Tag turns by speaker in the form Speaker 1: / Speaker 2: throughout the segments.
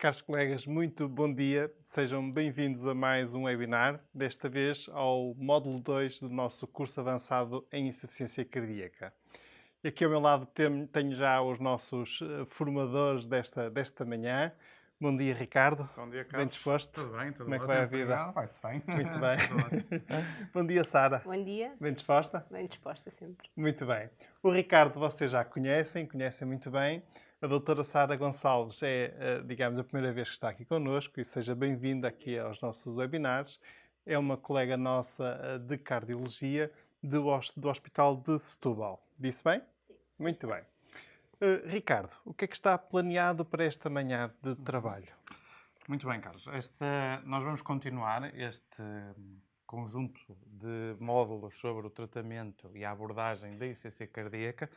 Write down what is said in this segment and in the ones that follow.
Speaker 1: Caros colegas, muito bom dia. Sejam bem-vindos a mais um webinar, desta vez ao módulo 2 do nosso curso avançado em insuficiência cardíaca. E aqui ao meu lado tenho já os nossos formadores desta manhã. Bom dia, Ricardo.
Speaker 2: Bom dia, Carlos.
Speaker 1: Bem disposto?
Speaker 2: Tudo bem, tudo
Speaker 1: Como é que
Speaker 2: ótimo.
Speaker 1: vai a vida?
Speaker 2: Obrigado. Vai-se bem.
Speaker 1: Muito bem.
Speaker 2: Tudo ótimo.
Speaker 1: Bom dia, Sara.
Speaker 3: Bom dia.
Speaker 1: Bem disposta?
Speaker 3: Bem disposta sempre.
Speaker 1: Muito bem. O Ricardo vocês já conhecem muito bem. A doutora Sara Gonçalves é, digamos, a primeira vez que está aqui connosco e seja bem-vinda aqui aos nossos webinars. É uma colega nossa de cardiologia do Hospital de Setúbal. Disse bem?
Speaker 3: Sim.
Speaker 1: Muito bem. Ricardo, o que é que está planeado para esta manhã de trabalho?
Speaker 2: Muito bem, Carlos. Nós vamos continuar este conjunto de módulos sobre o tratamento e a abordagem da insuficiência cardíaca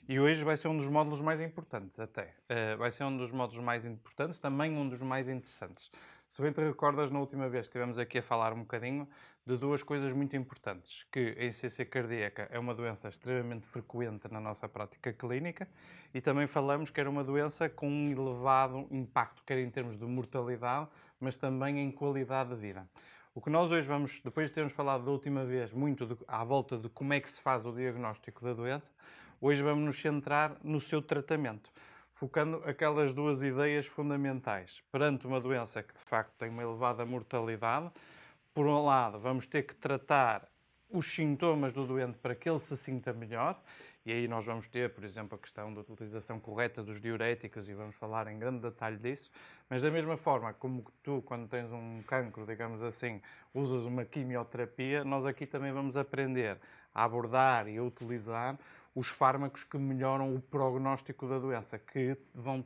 Speaker 2: e hoje vai ser um dos módulos mais importantes até. Vai ser um dos módulos mais importantes, também um dos mais interessantes. Se bem te recordas, na última vez estivemos aqui a falar um bocadinho de duas coisas muito importantes, que a insuficiência cardíaca é uma doença extremamente frequente na nossa prática clínica e também falamos que era uma doença com um elevado impacto, quer em termos de mortalidade, mas também em qualidade de vida. O que nós hoje vamos, depois de termos falado da última vez muito à volta de como é que se faz o diagnóstico da doença, hoje vamos nos centrar no seu tratamento, focando aquelas duas ideias fundamentais. Perante uma doença que de facto tem uma elevada mortalidade, por um lado vamos ter que tratar os sintomas do doente para que ele se sinta melhor, e aí nós vamos ter, por exemplo, a questão da utilização correta dos diuréticos e vamos falar em grande detalhe disso, mas da mesma forma como tu, quando tens um cancro, digamos assim, usas uma quimioterapia, nós aqui também vamos aprender a abordar e a utilizar os fármacos que melhoram o prognóstico da doença, que vão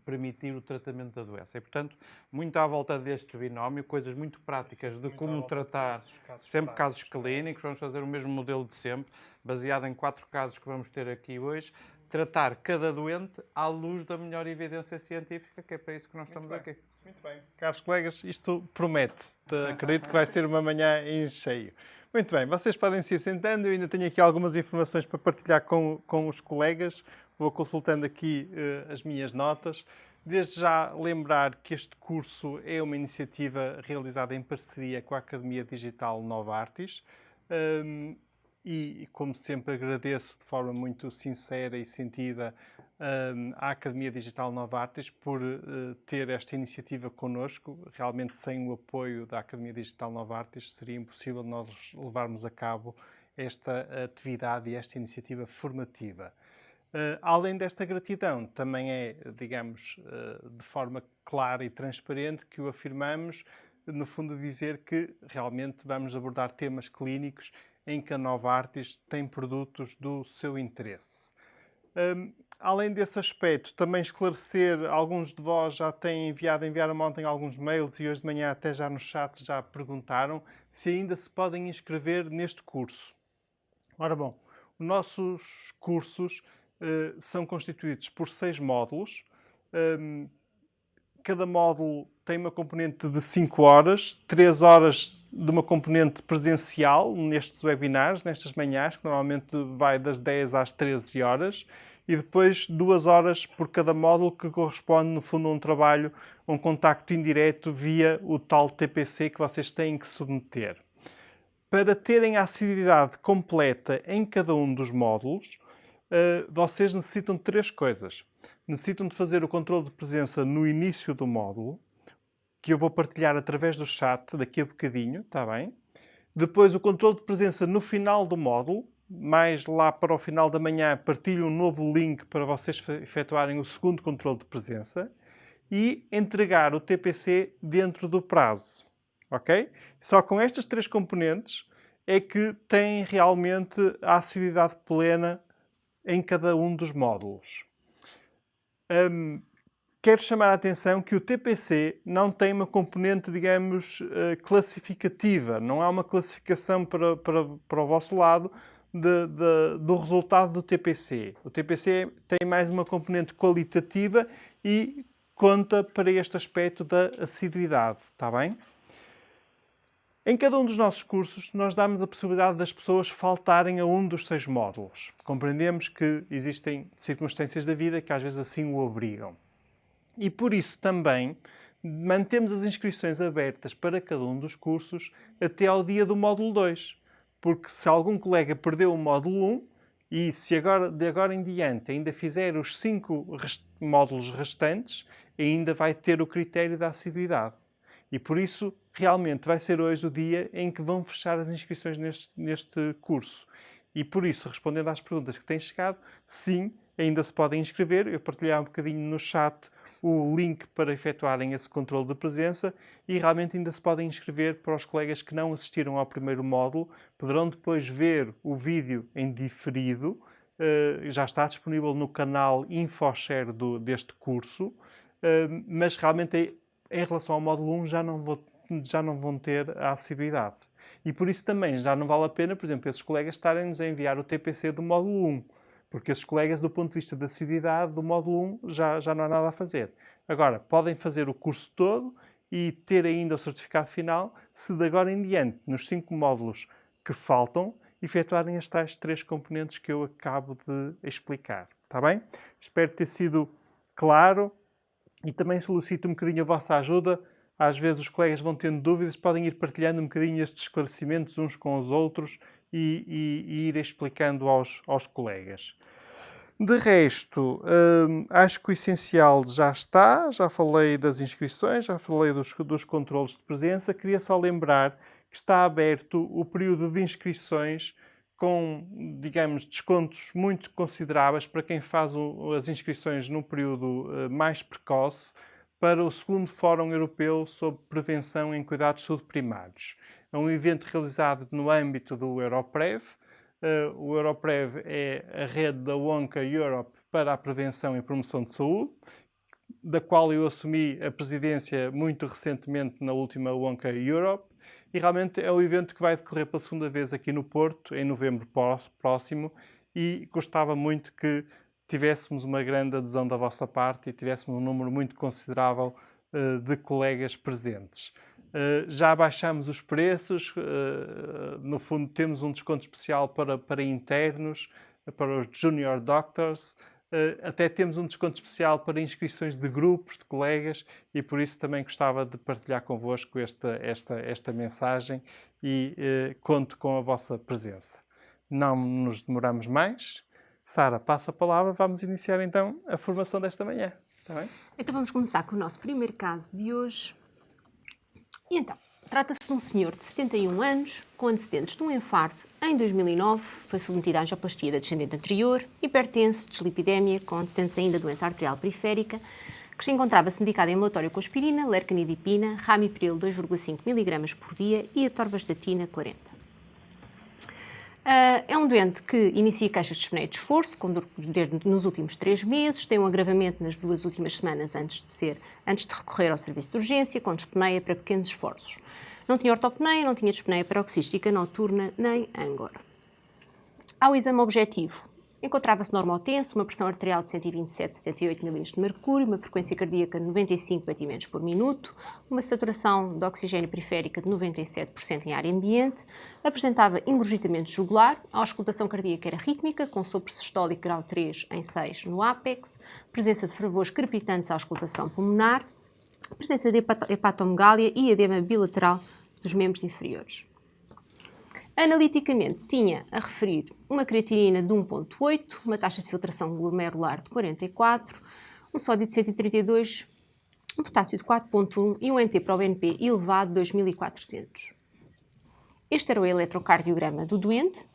Speaker 2: permitir o tratamento da doença. E, portanto, muito à volta deste binómio, coisas muito práticas de como tratar sempre casos clínicos. Vamos fazer o mesmo modelo de sempre, baseado em 4 casos que vamos ter aqui hoje. Tratar cada doente à luz da melhor evidência científica, que é para isso que nós estamos aqui.
Speaker 1: Muito bem. Caros colegas, isto promete. Acredito que vai ser uma manhã em cheio. Muito bem, vocês podem se ir sentando. Eu ainda tenho aqui algumas informações para partilhar com os colegas. Vou consultando aqui as minhas notas. Desde já lembrar que este curso é uma iniciativa realizada em parceria com a Academia Digital Novartis. E, como sempre, agradeço de forma muito sincera e sentida à Academia Digital Novartis por ter esta iniciativa connosco. Realmente, sem o apoio da Academia Digital Novartis, seria impossível nós levarmos a cabo esta atividade e esta iniciativa formativa. Além desta gratidão, também é, digamos, de forma clara e transparente que o afirmamos, no fundo, dizer que realmente vamos abordar temas clínicos em que a Novartis tem produtos do seu interesse. Além desse aspecto, também esclarecer, alguns de vós já têm enviaram ontem alguns mails e hoje de manhã até já no chat já perguntaram se ainda se podem inscrever neste curso. Ora bom, os nossos cursos são constituídos por 6 módulos. Cada módulo tem uma componente de 5 horas, 3 horas de uma componente presencial nestes webinars, nestas manhãs, que normalmente vai das 10 às 13 horas, e depois 2 horas por cada módulo, que corresponde, no fundo, a um trabalho, a um contacto indireto via o tal TPC que vocês têm que submeter. Para terem a assiduidade completa em cada um dos módulos, vocês necessitam de 3 coisas. Necessitam de fazer o controle de presença no início do módulo, que eu vou partilhar através do chat daqui a bocadinho, está bem? Depois o controle de presença no final do módulo, mais lá para o final da manhã partilho um novo link para vocês efetuarem o segundo controle de presença e entregar o TPC dentro do prazo, ok? Só com estas 3 componentes é que têm realmente a assiduidade plena em cada um dos módulos. Quero chamar a atenção que o TPC não tem uma componente, digamos, classificativa. Não há uma classificação para o vosso lado do resultado do TPC. O TPC tem mais uma componente qualitativa e conta para este aspecto da assiduidade, está bem? Em cada um dos nossos cursos, nós damos a possibilidade das pessoas faltarem a um dos 6 módulos. Compreendemos que existem circunstâncias da vida que às vezes assim o obrigam. E por isso também mantemos as inscrições abertas para cada um dos cursos até ao dia do módulo 2. Porque se algum colega perdeu o módulo 1 e se agora, de agora em diante ainda fizer os 5 módulos restantes, ainda vai ter o critério da assiduidade. E por isso, realmente, vai ser hoje o dia em que vão fechar as inscrições neste curso. E por isso, respondendo às perguntas que têm chegado, sim, ainda se podem inscrever. Eu partilhei um bocadinho no chat o link para efetuarem esse controle de presença e realmente ainda se podem inscrever para os colegas que não assistiram ao primeiro módulo. Poderão depois ver o vídeo em diferido. Já está disponível no canal InfoShare deste curso. Mas realmente em relação ao módulo 1 já não vão ter a assiduidade. E por isso também já não vale a pena, por exemplo, esses colegas estarem-nos a enviar o TPC do módulo 1. Porque esses colegas, do ponto de vista da assiduidade do módulo 1, já não há nada a fazer. Agora, podem fazer o curso todo e ter ainda o certificado final se de agora em diante, nos 5 módulos que faltam, efetuarem as tais 3 componentes que eu acabo de explicar. Está bem? Espero ter sido claro e também solicito um bocadinho a vossa ajuda. Às vezes os colegas vão tendo dúvidas, podem ir partilhando um bocadinho estes esclarecimentos uns com os outros e ir explicando aos colegas. De resto, acho que o essencial já está. Já falei das inscrições, já falei dos controlos de presença. Queria só lembrar que está aberto o período de inscrições com, digamos, descontos muito consideráveis para quem faz as inscrições no período mais precoce para o 2º Fórum Europeu sobre Prevenção em Cuidados de Saúde Primários. É um evento realizado no âmbito do Europrev. O Europrev é a rede da WONCA Europe para a prevenção e promoção de saúde, da qual eu assumi a presidência muito recentemente na última WONCA Europe. E realmente é o evento que vai decorrer pela 2ª vez aqui no Porto, em novembro próximo, e gostava muito que tivéssemos uma grande adesão da vossa parte e tivéssemos um número muito considerável de colegas presentes. Já baixamos os preços, no fundo temos um desconto especial para internos, para os Junior Doctors, até temos um desconto especial para inscrições de grupos de colegas e por isso também gostava de partilhar convosco esta mensagem e conto com a vossa presença. Não nos demoramos mais. Sara, passa a palavra, vamos iniciar então a formação desta manhã. Está bem?
Speaker 3: Então vamos começar com o nosso primeiro caso de hoje. E então, trata-se de um senhor de 71 anos, com antecedentes de um infarto em 2009, foi submetido à angioplastia da descendente anterior, hipertenso, dislipidemia, com antecedentes ainda de doença arterial periférica, que se encontrava-se medicado em ambulatório com aspirina, lercanidipina, ramipril 2,5 mg por dia e atorvastatina 40. É um doente que inicia queixas de dispneia de esforço nos últimos 3 meses, tem um agravamento nas 2 últimas semanas antes de recorrer ao serviço de urgência, com dispneia para pequenos esforços. Não tinha ortopneia, não tinha dispneia paroxística noturna nem ânguor. Ao exame objetivo, encontrava-se normotenso, uma pressão arterial de 127-108 mm de mercúrio, uma frequência cardíaca de 95 batimentos por minuto, uma saturação de oxigênio periférica de 97% em área ambiente, apresentava engurgitamento jugular, a auscultação cardíaca era rítmica, com sopro sistólico grau 3 em 6 no ápex, presença de fervores crepitantes à auscultação pulmonar, presença de hepatomegália e edema bilateral dos membros inferiores. Analiticamente, tinha a referir uma creatinina de 1,8, uma taxa de filtração glomerular de 44, um sódio de 132, um potássio de 4,1 e um NT-proBNP elevado de 2.400. Este era o eletrocardiograma do doente.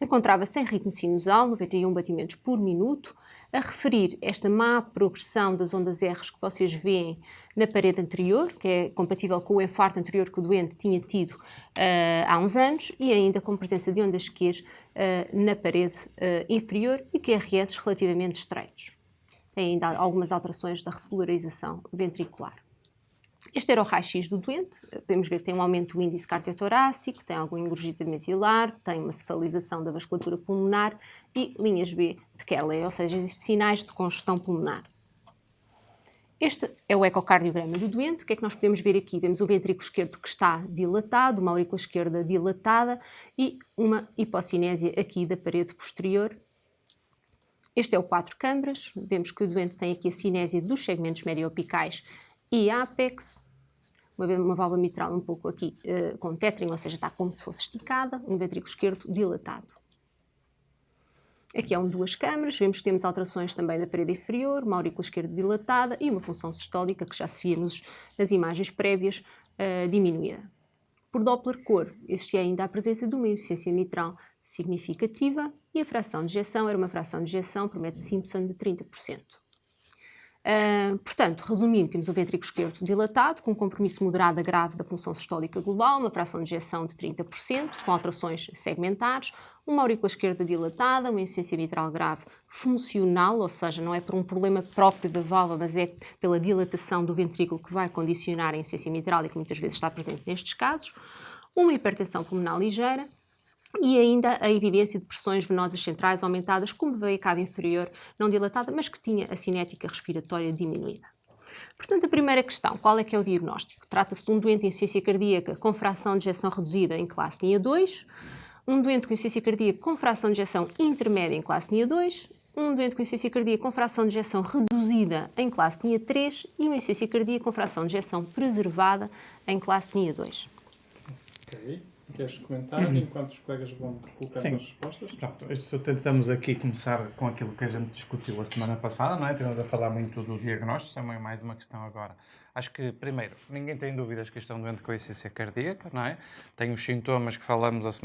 Speaker 3: Encontrava-se em ritmo sinusal, 91 batimentos por minuto, a referir esta má progressão das ondas R que vocês veem na parede anterior, que é compatível com o infarto anterior que o doente tinha tido há uns anos, e ainda com presença de ondas Q na parede inferior e QRS relativamente estreitos. Tem ainda algumas alterações da repolarização ventricular. Este era o raio-x do doente. Podemos ver que tem um aumento do índice cardiotorácico, tem algum engurgitamento hilar, tem uma cefalização da vasculatura pulmonar e linhas B de Kerley, ou seja, existem sinais de congestão pulmonar. Este é o ecocardiograma do doente. O que é que nós podemos ver aqui? Vemos o ventrículo esquerdo que está dilatado, uma aurícula esquerda dilatada e uma hipocinésia aqui da parede posterior. Este é o 4 câmaras. Vemos que o doente tem aqui a cinésia dos segmentos medioapicais e ápex. Uma válvula mitral um pouco aqui com tethering, ou seja, está como se fosse esticada. Um ventrículo esquerdo dilatado. Aqui há 2 câmaras. Vemos que temos alterações também da parede inferior, uma aurícula esquerda dilatada e uma função sistólica que já se via nas imagens prévias diminuída. Por Doppler cor, existia ainda a presença de uma insuficiência mitral significativa e a fração de ejeção era uma fração de ejeção por método Simpson de 30%. Portanto, resumindo, temos o ventrículo esquerdo dilatado, com um compromisso moderado a grave da função sistólica global, uma fração de ejeção de 30%, com alterações segmentares, uma aurícula esquerda dilatada, uma insuficiência mitral grave funcional, ou seja, não é por um problema próprio da válvula, mas é pela dilatação do ventrículo que vai condicionar a insuficiência mitral e que muitas vezes está presente nestes casos, uma hipertensão pulmonar ligeira, e ainda a evidência de pressões venosas centrais aumentadas, como veia cava inferior não dilatada, mas que tinha a cinética respiratória diminuída. Portanto, a primeira questão, qual é que é o diagnóstico? Trata-se de um doente em insuficiência cardíaca com fração de ejeção reduzida em classe NIA 2, um doente com insuficiência cardíaca com fração de ejeção intermédia em classe NIA 2, um doente com insuficiência cardíaca com fração de ejeção reduzida em classe NIA 3 e uma insuficiência cardíaca com fração de ejeção preservada em classe NIA 2.
Speaker 1: Ok. Queres comentar enquanto os colegas vão colocar as respostas?
Speaker 2: Pronto, isso tentamos aqui começar com aquilo que a gente discutiu a semana passada, não é? Temos a falar muito do diagnóstico, também mais uma questão agora. Acho que, primeiro, ninguém tem dúvidas que estão doente com insuficiência cardíaca, não é? Tem os sintomas que falamos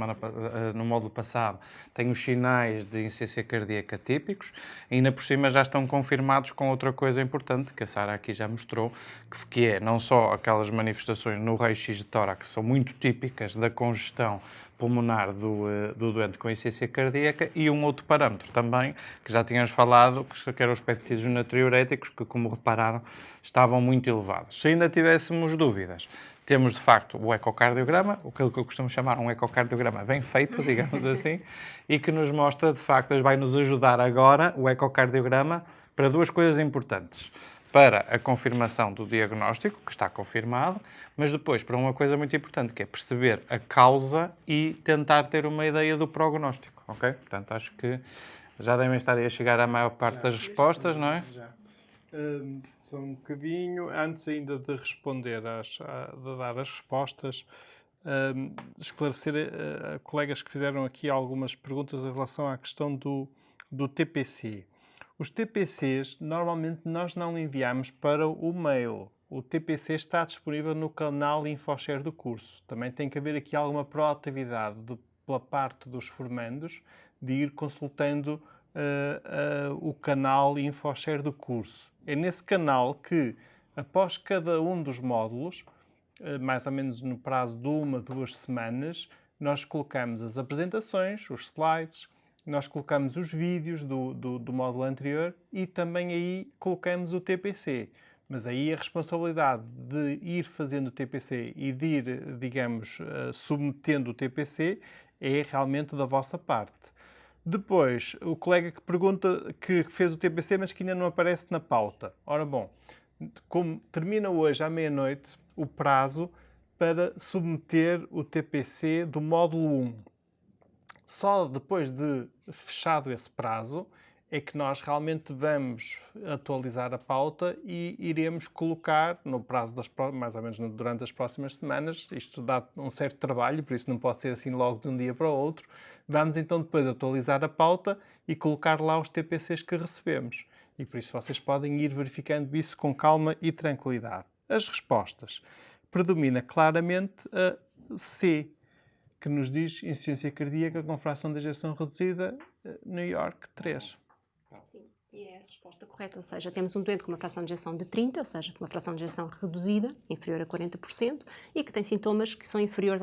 Speaker 2: no módulo passado, tem os sinais de insuficiência cardíaca típicos e ainda por cima já estão confirmados com outra coisa importante que a Sara aqui já mostrou, que é não só aquelas manifestações no raio-x de tórax que são muito típicas da congestão pulmonar do doente com insuficiência cardíaca e um outro parâmetro também, que já tínhamos falado, que eram os peptídeos natriuréticos, que, como repararam, estavam muito elevados. Se ainda tivéssemos dúvidas, temos de facto o ecocardiograma, aquilo que eu costumo chamar um ecocardiograma bem feito, digamos assim, e que nos mostra, de facto, vai nos ajudar agora, o ecocardiograma, para 2 coisas importantes. Para a confirmação do diagnóstico, que está confirmado, mas depois para uma coisa muito importante, que é perceber a causa e tentar ter uma ideia do prognóstico, ok? Portanto, acho que já devem estar a chegar à maior parte das respostas, não é?
Speaker 1: Já. Só um bocadinho, antes ainda de responder, de dar as respostas, esclarecer a colegas que fizeram aqui algumas perguntas em relação à questão do TPC. Os TPCs, normalmente, nós não enviamos para o mail. O TPC está disponível no canal InfoShare do curso. Também tem que haver aqui alguma proatividade pela parte dos formandos de ir consultando o canal InfoShare do curso. É nesse canal que, após cada um dos módulos, mais ou menos no prazo de 1 a 2 semanas, nós colocamos as apresentações, os slides, nós colocamos os vídeos do módulo anterior e também aí colocamos o TPC. Mas aí a responsabilidade de ir fazendo o TPC e de ir, digamos, submetendo o TPC é realmente da vossa parte. Depois, o colega que pergunta que fez o TPC, mas que ainda não aparece na pauta. Ora bom, como termina hoje à meia-noite o prazo para submeter o TPC do módulo 1. Só depois de fechado esse prazo é que nós realmente vamos atualizar a pauta e iremos colocar no prazo mais ou menos durante as próximas semanas. Isto dá um certo trabalho, por isso não pode ser assim logo de um dia para o outro. Vamos então depois atualizar a pauta e colocar lá os TPCs que recebemos. E por isso vocês podem ir verificando isso com calma e tranquilidade. As respostas. Predomina claramente a C, que nos diz insuficiência cardíaca com fração de ejeção reduzida, New York 3.
Speaker 3: Sim, e é a resposta correta, ou seja, temos um doente com uma fração de ejeção de 30, ou seja, uma fração de ejeção reduzida, inferior a 40%, e que tem sintomas que são inferiores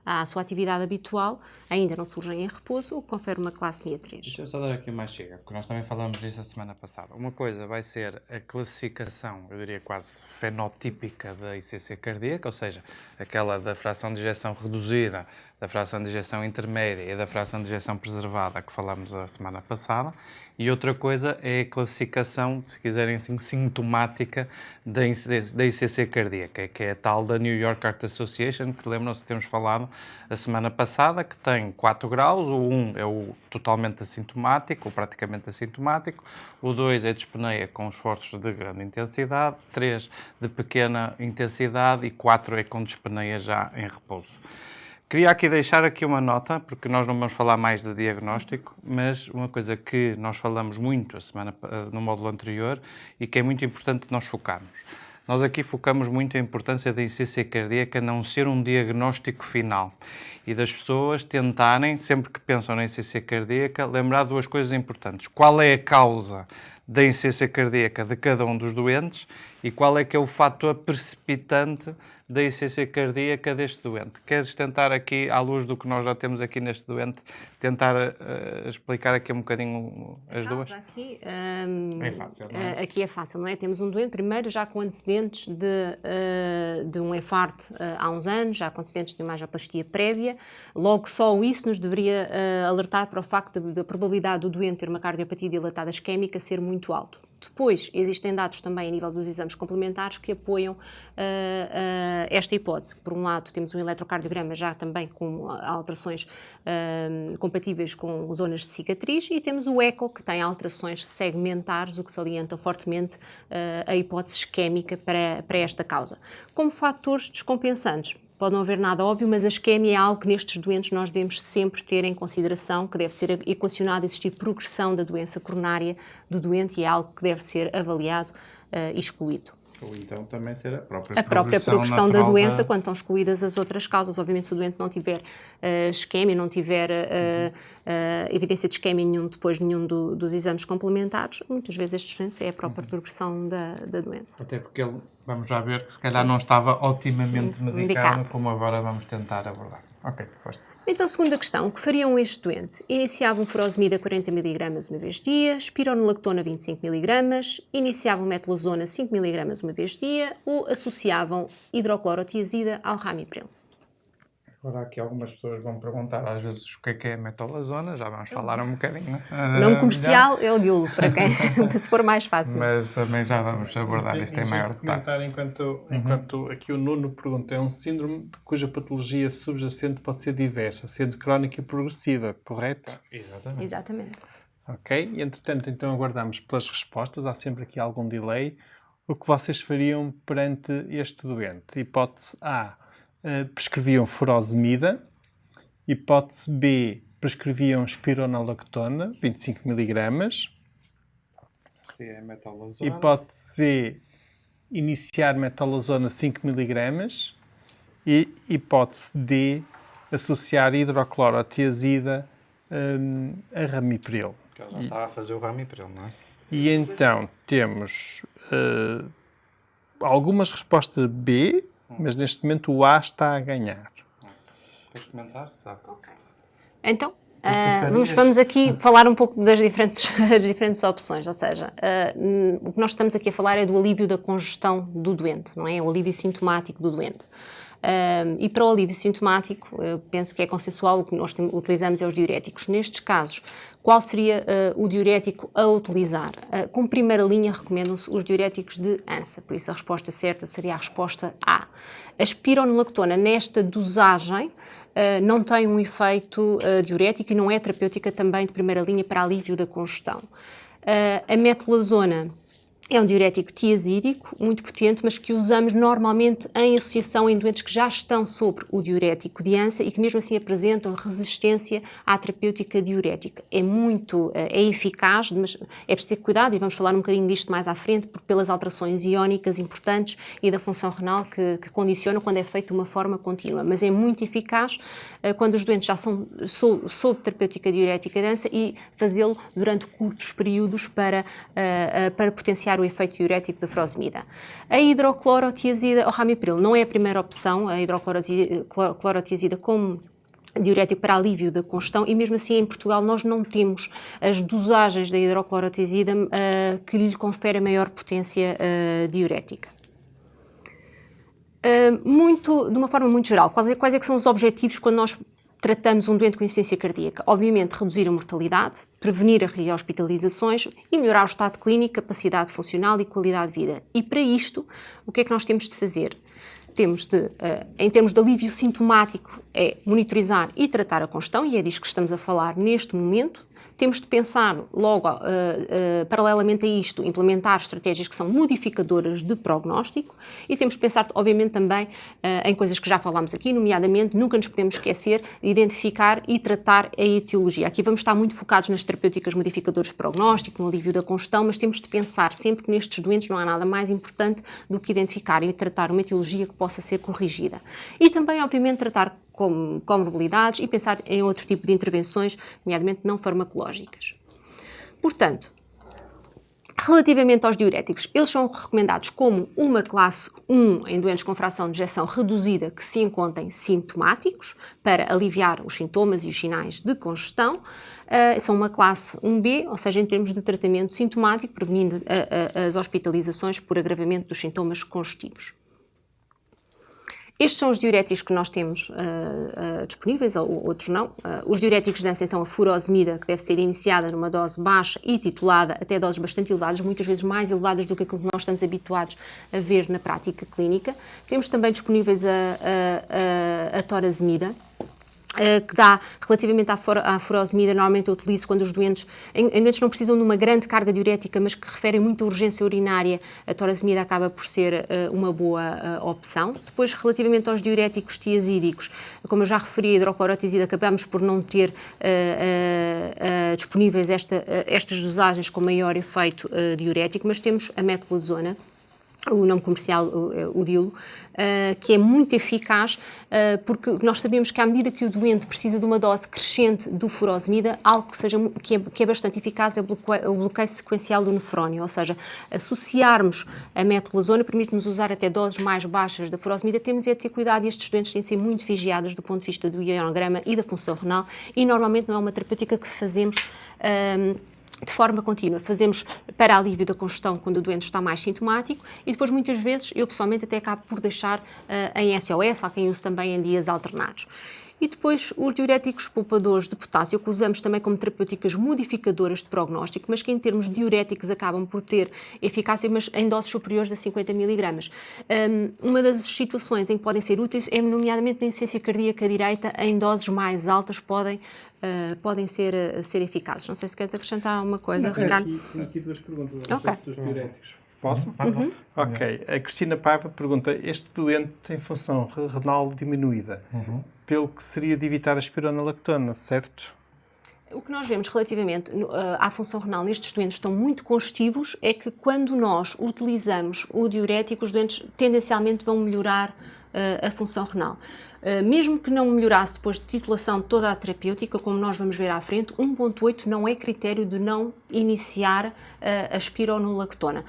Speaker 3: à sua atividade habitual, ainda não surgem em repouso, o que confere uma classe NIA 3.
Speaker 2: Deixa eu só dar aqui mais chega, porque nós também falamos disso a semana passada. Uma coisa vai ser a classificação, eu diria quase fenotípica da insuficiência cardíaca, ou seja, aquela da fração de ejeção reduzida da fração de ejeção intermédia e da fração de ejeção preservada, que falámos a semana passada. E outra coisa é a classificação, se quiserem assim, sintomática da ICC cardíaca, que é a tal da New York Heart Association, que lembram-se que temos falado a semana passada, que tem 4 graus. O 1 é o totalmente assintomático, ou praticamente assintomático. O 2 é dispneia com esforços de grande intensidade. 3 de pequena intensidade e 4 é com dispneia já em repouso. Queria aqui deixar aqui uma nota, porque nós não vamos falar mais de diagnóstico, mas uma coisa que nós falamos muito no módulo anterior e que é muito importante nós focarmos. Nós aqui focamos muito a importância da ICC cardíaca não ser um diagnóstico final e das pessoas tentarem, sempre que pensam na ICC cardíaca, lembrar 2 coisas importantes. Qual é a causa da ICC cardíaca de cada um dos doentes e qual é que é o fator precipitante da ICC cardíaca deste doente. Queres tentar aqui, à luz do que nós já temos aqui neste doente, tentar explicar aqui um bocadinho as duas?
Speaker 3: Aqui,
Speaker 2: é fácil, não é?
Speaker 3: Aqui é fácil, não é? Temos um doente, primeiro, já com antecedentes de um infarto há uns anos, já com antecedentes de uma angioplastia prévia. Logo, só isso nos deveria alertar para o facto da probabilidade do doente ter uma cardiopatia dilatada isquémica ser muito alto. Depois, existem dados também a nível dos exames complementares que apoiam esta hipótese. Por um lado, temos um eletrocardiograma já também com alterações compatíveis com zonas de cicatriz e temos o eco, que tem alterações segmentares, o que salienta fortemente a hipótese isquémica para esta causa. Como fatores descompensantes, pode não haver nada óbvio, mas a isquémia é algo que nestes doentes nós devemos sempre ter em consideração, que deve ser equacionado, existir progressão da doença coronária do doente e é algo que deve ser avaliado e excluído.
Speaker 2: Ou então também ser a própria
Speaker 3: progressão da doença, quando estão excluídas as outras causas. Obviamente, se o doente não tiver isquémia, não tiver evidência de isquémia depois de nenhum dos exames complementares, muitas vezes este doença é a própria progressão da doença.
Speaker 2: Até porque ele, vamos já ver, que se calhar não estava otimamente medicado, como agora vamos tentar abordar. Ok, força.
Speaker 3: Então, segunda questão, o que fariam este doente? Iniciavam furosemida 40 mg uma vez dia, espironolactona 25 mg, iniciavam metolazona 5 mg uma vez dia ou associavam hidroclorotiazida ao ramipril.
Speaker 2: Agora aqui algumas pessoas vão perguntar às vezes o que é metolazona, já vamos falar um bocadinho.
Speaker 3: Não comercial, eu digo para quem, se for mais fácil.
Speaker 2: Mas também já vamos abordar isto em maior detalhe.
Speaker 1: Enquanto aqui o Nuno pergunta, é um síndrome cuja patologia subjacente pode ser diversa, sendo crónica e progressiva, correto?
Speaker 3: Exatamente.
Speaker 1: Ok, e entretanto então aguardamos pelas respostas, há sempre aqui algum delay. O que vocês fariam perante este doente? Hipótese A, prescreviam furosemida. Hipótese B, prescreviam espironolactona, 25 mg.
Speaker 2: Se é metolazona.
Speaker 1: Hipótese C, iniciar metolazona 5 mg. E hipótese D, associar hidroclorotiazida a ramipril.
Speaker 2: Que ela já está a fazer o ramipril, não é?
Speaker 1: E então temos algumas respostas B, mas neste momento o A está a ganhar.
Speaker 2: Queres comentar? Sabe?
Speaker 3: Então, vamos aqui falar um pouco das diferentes opções, ou seja, o que nós estamos aqui a falar é do alívio da congestão do doente, não é? O alívio sintomático do doente. E para o alívio sintomático, eu penso que é consensual, o que nós utilizamos é os diuréticos. Nestes casos, qual seria o diurético a utilizar? Como primeira linha, recomendam-se os diuréticos de ANSA, por isso a resposta certa seria a resposta A. A espironolactona, nesta dosagem, não tem um efeito diurético e não é terapêutica também de primeira linha para alívio da congestão. A metolazona é um diurético tiazídico, muito potente, mas que usamos normalmente em associação em doentes que já estão sobre o diurético de ANSA e que mesmo assim apresentam resistência à terapêutica diurética. É eficaz, mas é preciso ter cuidado e vamos falar um bocadinho disto mais à frente, porque pelas alterações iónicas importantes e da função renal que condicionam quando é feito de uma forma contínua. Mas é muito eficaz quando os doentes já são sob terapêutica diurética de ANSA e fazê-lo durante curtos períodos para potenciar o efeito diurético da furosemida. A hidroclorotiazida ou ramipril não é a primeira opção, a hidroclorotiazida como diurético para alívio da congestão e mesmo assim em Portugal nós não temos as dosagens da hidroclorotiazida que lhe conferem maior potência diurética. De uma forma muito geral, quais é que são os objetivos quando nós tratamos um doente com insuficiência cardíaca? Obviamente, reduzir a mortalidade, prevenir as rehospitalizações e melhorar o estado clínico, capacidade funcional e qualidade de vida. E para isto, o que é que nós temos de fazer? Temos de, em termos de alívio sintomático, é monitorizar e tratar a congestão, e é disso que estamos a falar neste momento. Temos de pensar logo, paralelamente a isto, implementar estratégias que são modificadoras de prognóstico e temos de pensar, obviamente, também em coisas que já falámos aqui, nomeadamente, nunca nos podemos esquecer de identificar e tratar a etiologia. Aqui vamos estar muito focados nas terapêuticas modificadoras de prognóstico, no alívio da congestão, mas temos de pensar sempre que nestes doentes não há nada mais importante do que identificar e tratar uma etiologia que possa ser corrigida. E também, obviamente, tratar comorbilidades e pensar em outro tipo de intervenções, nomeadamente não farmacológicas. Portanto, relativamente aos diuréticos, eles são recomendados como uma classe 1 em doentes com fração de ejeção reduzida que se encontrem sintomáticos para aliviar os sintomas e os sinais de congestão. São uma classe 1B, ou seja, em termos de tratamento sintomático, prevenindo as hospitalizações por agravamento dos sintomas congestivos. Estes são os diuréticos que nós temos disponíveis, ou outros não. Os diuréticos dão então a furosemida, que deve ser iniciada numa dose baixa e titulada até doses bastante elevadas, muitas vezes mais elevadas do que aquilo que nós estamos habituados a ver na prática clínica. Temos também disponíveis a torazemida, que dá relativamente à furosemida, normalmente eu utilizo quando os doentes, em doentes não precisam de uma grande carga diurética, mas que referem muita urgência urinária, a torazemida acaba por ser uma boa opção. Depois, relativamente aos diuréticos tiazídicos, como eu já referi, a hidroclorotiazida, acabamos por não ter disponíveis estas dosagens com maior efeito diurético, mas temos a metolazona, o nome comercial, o DILO, que é muito eficaz, porque nós sabemos que à medida que o doente precisa de uma dose crescente do furosemida, algo que é bastante eficaz é o bloqueio sequencial do nefrónio, ou seja, associarmos a metolazona permite-nos usar até doses mais baixas da furosemida. Temos é de ter cuidado, e estes doentes têm de ser muito vigiados do ponto de vista do ionograma e da função renal, e normalmente não é uma terapêutica que fazemos de forma contínua. Fazemos para alívio da congestão quando o doente está mais sintomático e depois muitas vezes eu pessoalmente até acabo por deixar em SOS, há quem use também em dias alternados. E depois os diuréticos poupadores de potássio, que usamos também como terapêuticas modificadoras de prognóstico, mas que em termos diuréticos acabam por ter eficácia, mas em doses superiores a 50 mg. Uma das situações em que podem ser úteis é, nomeadamente, na insuficiência cardíaca direita, em doses mais altas podem ser eficazes. Não sei se queres acrescentar alguma coisa, Ricardo.
Speaker 1: Tenho aqui duas perguntas
Speaker 3: Okay.
Speaker 1: dos diuréticos. Posso? Ok. A Cristina Paiva pergunta: este doente tem função renal diminuída, pelo que seria de evitar a espironolactona, certo?
Speaker 3: O que nós vemos relativamente à função renal nestes doentes que estão muito congestivos é que quando nós utilizamos o diurético, os doentes tendencialmente vão melhorar a função renal. Mesmo que não melhorasse depois de titulação de toda a terapêutica, como nós vamos ver à frente, 1.8 não é critério de não iniciar a espironolactona.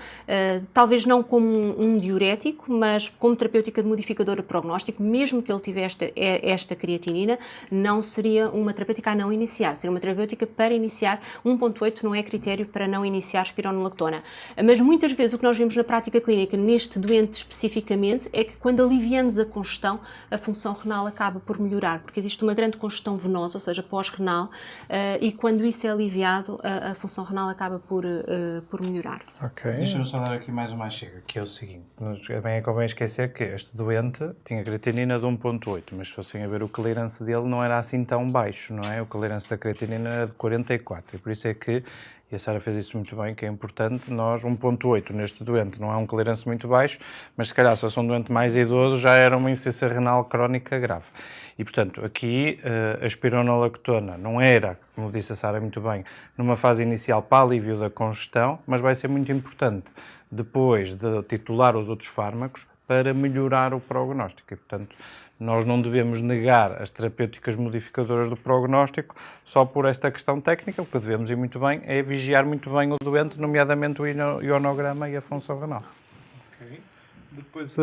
Speaker 3: Talvez não como um diurético, mas como terapêutica de modificador de prognóstico, mesmo que ele tivesse esta creatinina, não seria uma terapêutica a não iniciar, seria uma terapêutica para iniciar. 1.8 não é critério para não iniciar espironolactona. Mas muitas vezes o que nós vemos na prática clínica, neste doente especificamente, é que quando aliviamos a congestão, a função renal acaba por melhorar, porque existe uma grande congestão venosa, ou seja, pós-renal, e quando isso é aliviado, a função renal acaba por melhorar.
Speaker 1: Ok.
Speaker 2: Deixa-me só dar aqui mais uma chega, que é o seguinte: bem é convém esquecer que este doente tinha creatinina de 1.8, mas se fossem a ver o clearance dele não era assim tão baixo, não é? O clearance da creatinina era de 44, e por isso é que, e a Sara fez isso muito bem, que é importante, nós 1.8 neste doente não é um clearance muito baixo, mas se calhar se fosse um doente mais idoso já era uma insuficiência renal crónica grave. E portanto aqui a espironolactona não era, como disse a Sara muito bem, numa fase inicial para alívio da congestão, mas vai ser muito importante depois de titular os outros fármacos para melhorar o prognóstico. E portanto nós não devemos negar as terapêuticas modificadoras do prognóstico só por esta questão técnica. O que devemos ir muito bem é vigiar muito bem o doente, nomeadamente o ionograma e a função renal.
Speaker 1: Okay. Depois,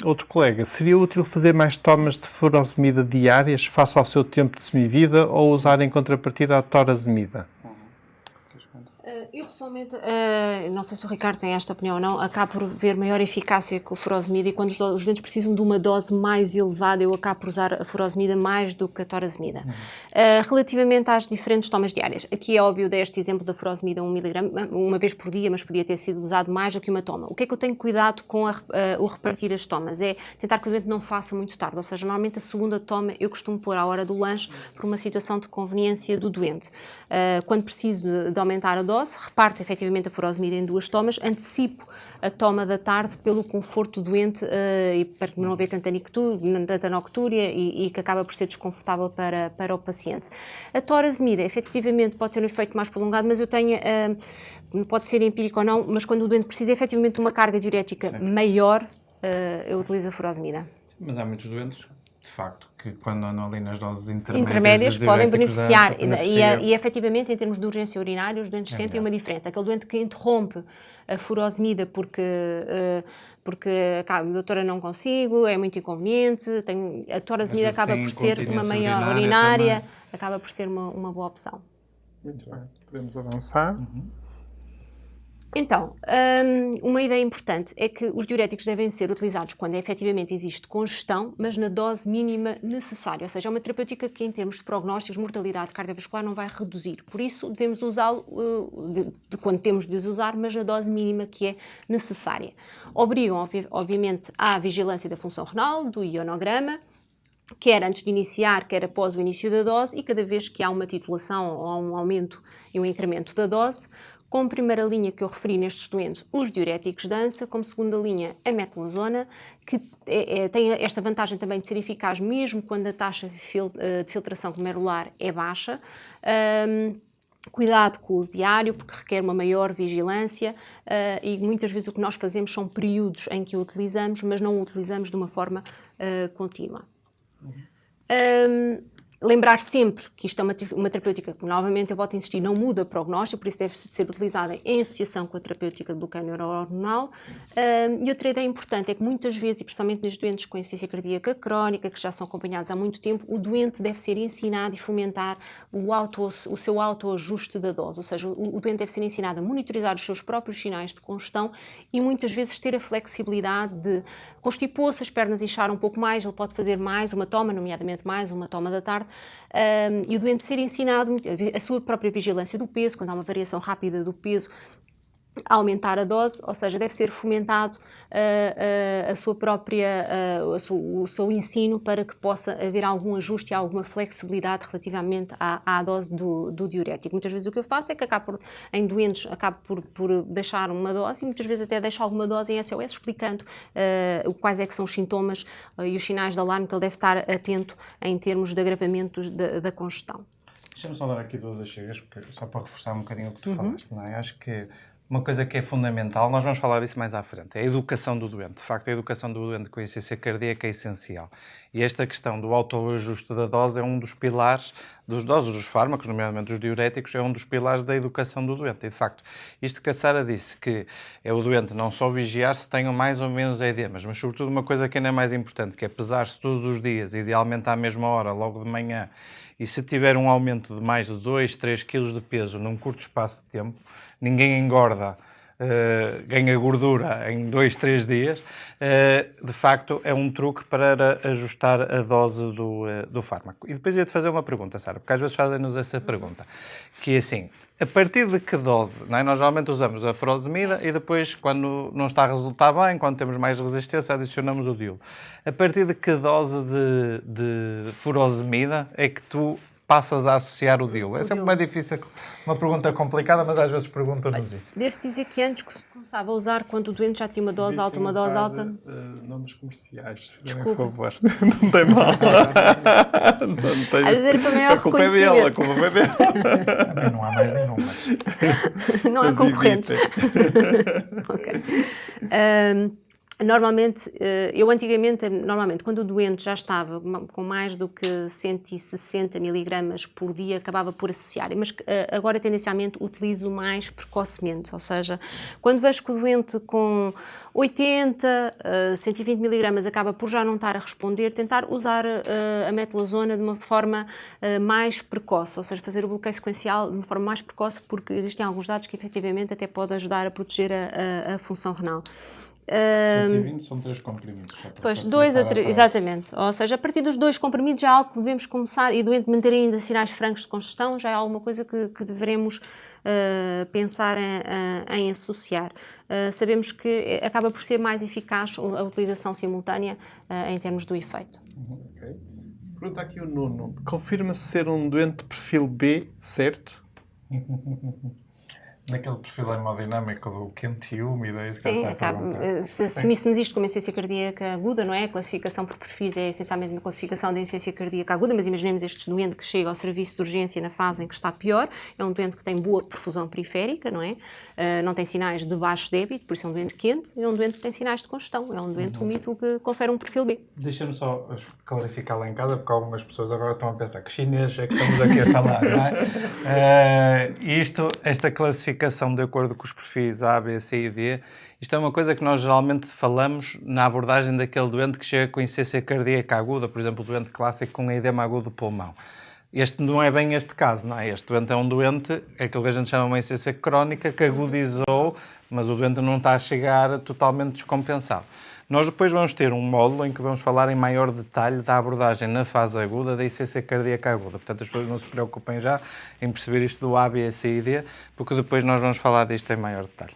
Speaker 1: outro colega: seria útil fazer mais tomas de furosemida diárias face ao seu tempo de semivida ou usar em contrapartida a torazemida?
Speaker 3: Eu pessoalmente, não sei se o Ricardo tem esta opinião ou não, acabo por ver maior eficácia que o furosemida e quando os doentes precisam de uma dose mais elevada, eu acabo por usar a furosemida mais do que a torazimida. Relativamente às diferentes tomas diárias, aqui é óbvio deste exemplo da furosemida 1 mg, uma vez por dia, mas podia ter sido usado mais do que uma toma. O que é que eu tenho cuidado com o repartir as tomas? É tentar que o doente não faça muito tarde, ou seja, normalmente a segunda toma eu costumo pôr à hora do lanche por uma situação de conveniência do doente. Quando preciso de aumentar a dose, reparto efetivamente a furosemida em 2 tomas, antecipo a toma da tarde pelo conforto do doente e para não haver tanta noctúria e que acaba por ser desconfortável para o paciente. A torazimida efetivamente pode ter um efeito mais prolongado, mas eu tenho, pode ser empírico ou não, mas quando o doente precisa efetivamente de uma carga diurética maior, eu utilizo a furosemida.
Speaker 2: Mas há muitos doentes, de facto, que quando andam ali nas doses
Speaker 3: intermédias podem beneficiar. E efetivamente, em termos de urgência urinária, os doentes sentem uma diferença. Aquele doente que interrompe a furosemida porque doutora, não consigo, é muito inconveniente, a torazimida acaba por ser uma maior urinária, acaba por ser uma boa opção.
Speaker 1: Muito bem, podemos avançar.
Speaker 3: Então, uma ideia importante é que os diuréticos devem ser utilizados quando efetivamente existe congestão, mas na dose mínima necessária. Ou seja, é uma terapêutica que, em termos de prognósticos, mortalidade cardiovascular não vai reduzir. Por isso, devemos usá-lo quando temos de os usar, mas na dose mínima que é necessária. Obrigam, obviamente, à vigilância da função renal, do ionograma, quer antes de iniciar, quer após o início da dose, e cada vez que há uma titulação ou um aumento e um incremento da dose. Como primeira linha que eu referi nestes doentes, os diuréticos de ANSA, como segunda linha, a metolazona, que tem esta vantagem também de ser eficaz mesmo quando a taxa de filtração glomerular é baixa. Cuidado com o uso diário, porque requer uma maior vigilância e muitas vezes o que nós fazemos são períodos em que o utilizamos, mas não o utilizamos de uma forma contínua. Lembrar sempre que isto é uma terapêutica que, novamente, eu volto a insistir, não muda o prognóstico, por isso deve ser utilizada em associação com a terapêutica de bloqueio neurohormonal. E outra ideia importante é que muitas vezes, e principalmente nos doentes com insuficiência cardíaca crónica, que já são acompanhados há muito tempo, o doente deve ser ensinado e fomentar o seu autoajuste da dose, ou seja, o doente deve ser ensinado a monitorizar os seus próprios sinais de congestão e muitas vezes ter a flexibilidade de constipou-se, as pernas incharam um pouco mais, ele pode fazer mais uma toma, nomeadamente mais uma toma da tarde, e o doente ser ensinado a sua própria vigilância do peso, quando há uma variação rápida do peso, a aumentar a dose, ou seja, deve ser fomentado a sua própria, o seu ensino para que possa haver algum ajuste e alguma flexibilidade relativamente à dose do diurético. Muitas vezes o que eu faço é que em doentes, acabo por deixar uma dose e muitas vezes até deixo alguma dose em SOS explicando quais é que são os sintomas e os sinais de alarme que ele deve estar atento em termos de agravamentos da congestão.
Speaker 2: Deixa-me só dar aqui 2 achegas, só para reforçar um bocadinho o que tu falaste, não é? Acho que uma coisa que é fundamental, nós vamos falar disso mais à frente, é a educação do doente. De facto, a educação do doente com insuficiência cardíaca é essencial. E esta questão do autoajuste da dose é um dos pilares dos doses dos fármacos, nomeadamente dos diuréticos, é um dos pilares da educação do doente. E, de facto, isto que a Sara disse, que é o doente não só vigiar se tenham mais ou menos edemas, mas, sobretudo, uma coisa que ainda é mais importante, que é pesar-se todos os dias, idealmente à mesma hora, logo de manhã, e se tiver um aumento de mais de 2, 3 kg de peso num curto espaço de tempo, ninguém engorda, ganha gordura em 2, 3 dias, de facto é um truque para ajustar a dose do fármaco. E depois ia-te fazer uma pergunta, Sara, porque às vezes fazem-nos essa pergunta, que é assim, a partir de que dose, não é? Nós geralmente usamos a furosemida e depois, quando não está a resultar bem, quando temos mais resistência, adicionamos o DIU. A partir de que dose de furosemida é que tu passas a associar o DIU? É sempre mais difícil, uma pergunta complicada, mas às vezes perguntam-nos isso.
Speaker 3: Devo dizer que antes que se começava a usar, quando o doente já tinha uma dose alta, uma dose alta...
Speaker 1: Nomes comerciais, se
Speaker 3: Desculpa.
Speaker 1: por favor. Não tem mal.
Speaker 3: A dizer para maior
Speaker 1: a culpa é dele, a
Speaker 3: reconhecimento.
Speaker 1: culpa é dele.
Speaker 2: Também não há mais nenhuma.
Speaker 3: Não há
Speaker 1: Mas
Speaker 3: concorrentes.
Speaker 1: evitem.
Speaker 3: Ok. Normalmente, normalmente, quando o doente já estava com mais do que 160 miligramas por dia, acabava por associar, mas agora tendencialmente utilizo mais precocemente, ou seja, quando vejo que o doente com 80, 120 miligramas acaba por já não estar a responder, tentar usar a metlazona de uma forma mais precoce, ou seja, fazer o bloqueio sequencial de uma forma mais precoce, porque existem alguns dados que efetivamente até podem ajudar a proteger a função renal.
Speaker 2: 120 são 3 comprimidos.
Speaker 3: Pois, 2 a 3, exatamente. Ou seja, a partir dos 2 comprimidos já é algo que devemos começar, e o doente manter ainda sinais francos de congestão, já é alguma coisa que devemos pensar em associar. Sabemos que acaba por ser mais eficaz a utilização simultânea em termos do efeito.
Speaker 1: Okay. Pergunta aqui o Nuno. Confirma-se ser um doente de perfil B, certo?
Speaker 2: Naquele perfil hemodinâmico do quente e úmido, é isso que
Speaker 3: Sim,
Speaker 2: está a perguntar.
Speaker 3: se assumíssemos isto como insuficiência cardíaca aguda, não é? A classificação por perfis é essencialmente uma classificação de insuficiência cardíaca aguda, mas imaginemos este doente que chega ao serviço de urgência na fase em que está pior, é um doente que tem boa perfusão periférica, não é? Não tem sinais de baixo débito, por isso é um doente quente, é um doente que tem sinais de congestão, é um doente úmido que confere um perfil B.
Speaker 2: Deixa-me só clarificar lá em casa, porque algumas pessoas agora estão a pensar que chinês é que estamos aqui a falar, não é? Esta classificação de acordo com os perfis A, B, C e D, isto é uma coisa que nós geralmente falamos na abordagem daquele doente que chega com insuficiência cardíaca aguda, por exemplo, o doente clássico com edema agudo do pulmão. Este não é bem este caso, não é? Este doente é um doente, é aquilo que a gente chama de uma insuficiência crónica, que agudizou, mas o doente não está a chegar totalmente descompensado. Nós depois vamos ter um módulo em que vamos falar em maior detalhe da abordagem na fase aguda da insuficiência cardíaca aguda. Portanto, as pessoas não se preocupem já em perceber isto do A, B, C e D, porque depois nós vamos falar disto em maior detalhe.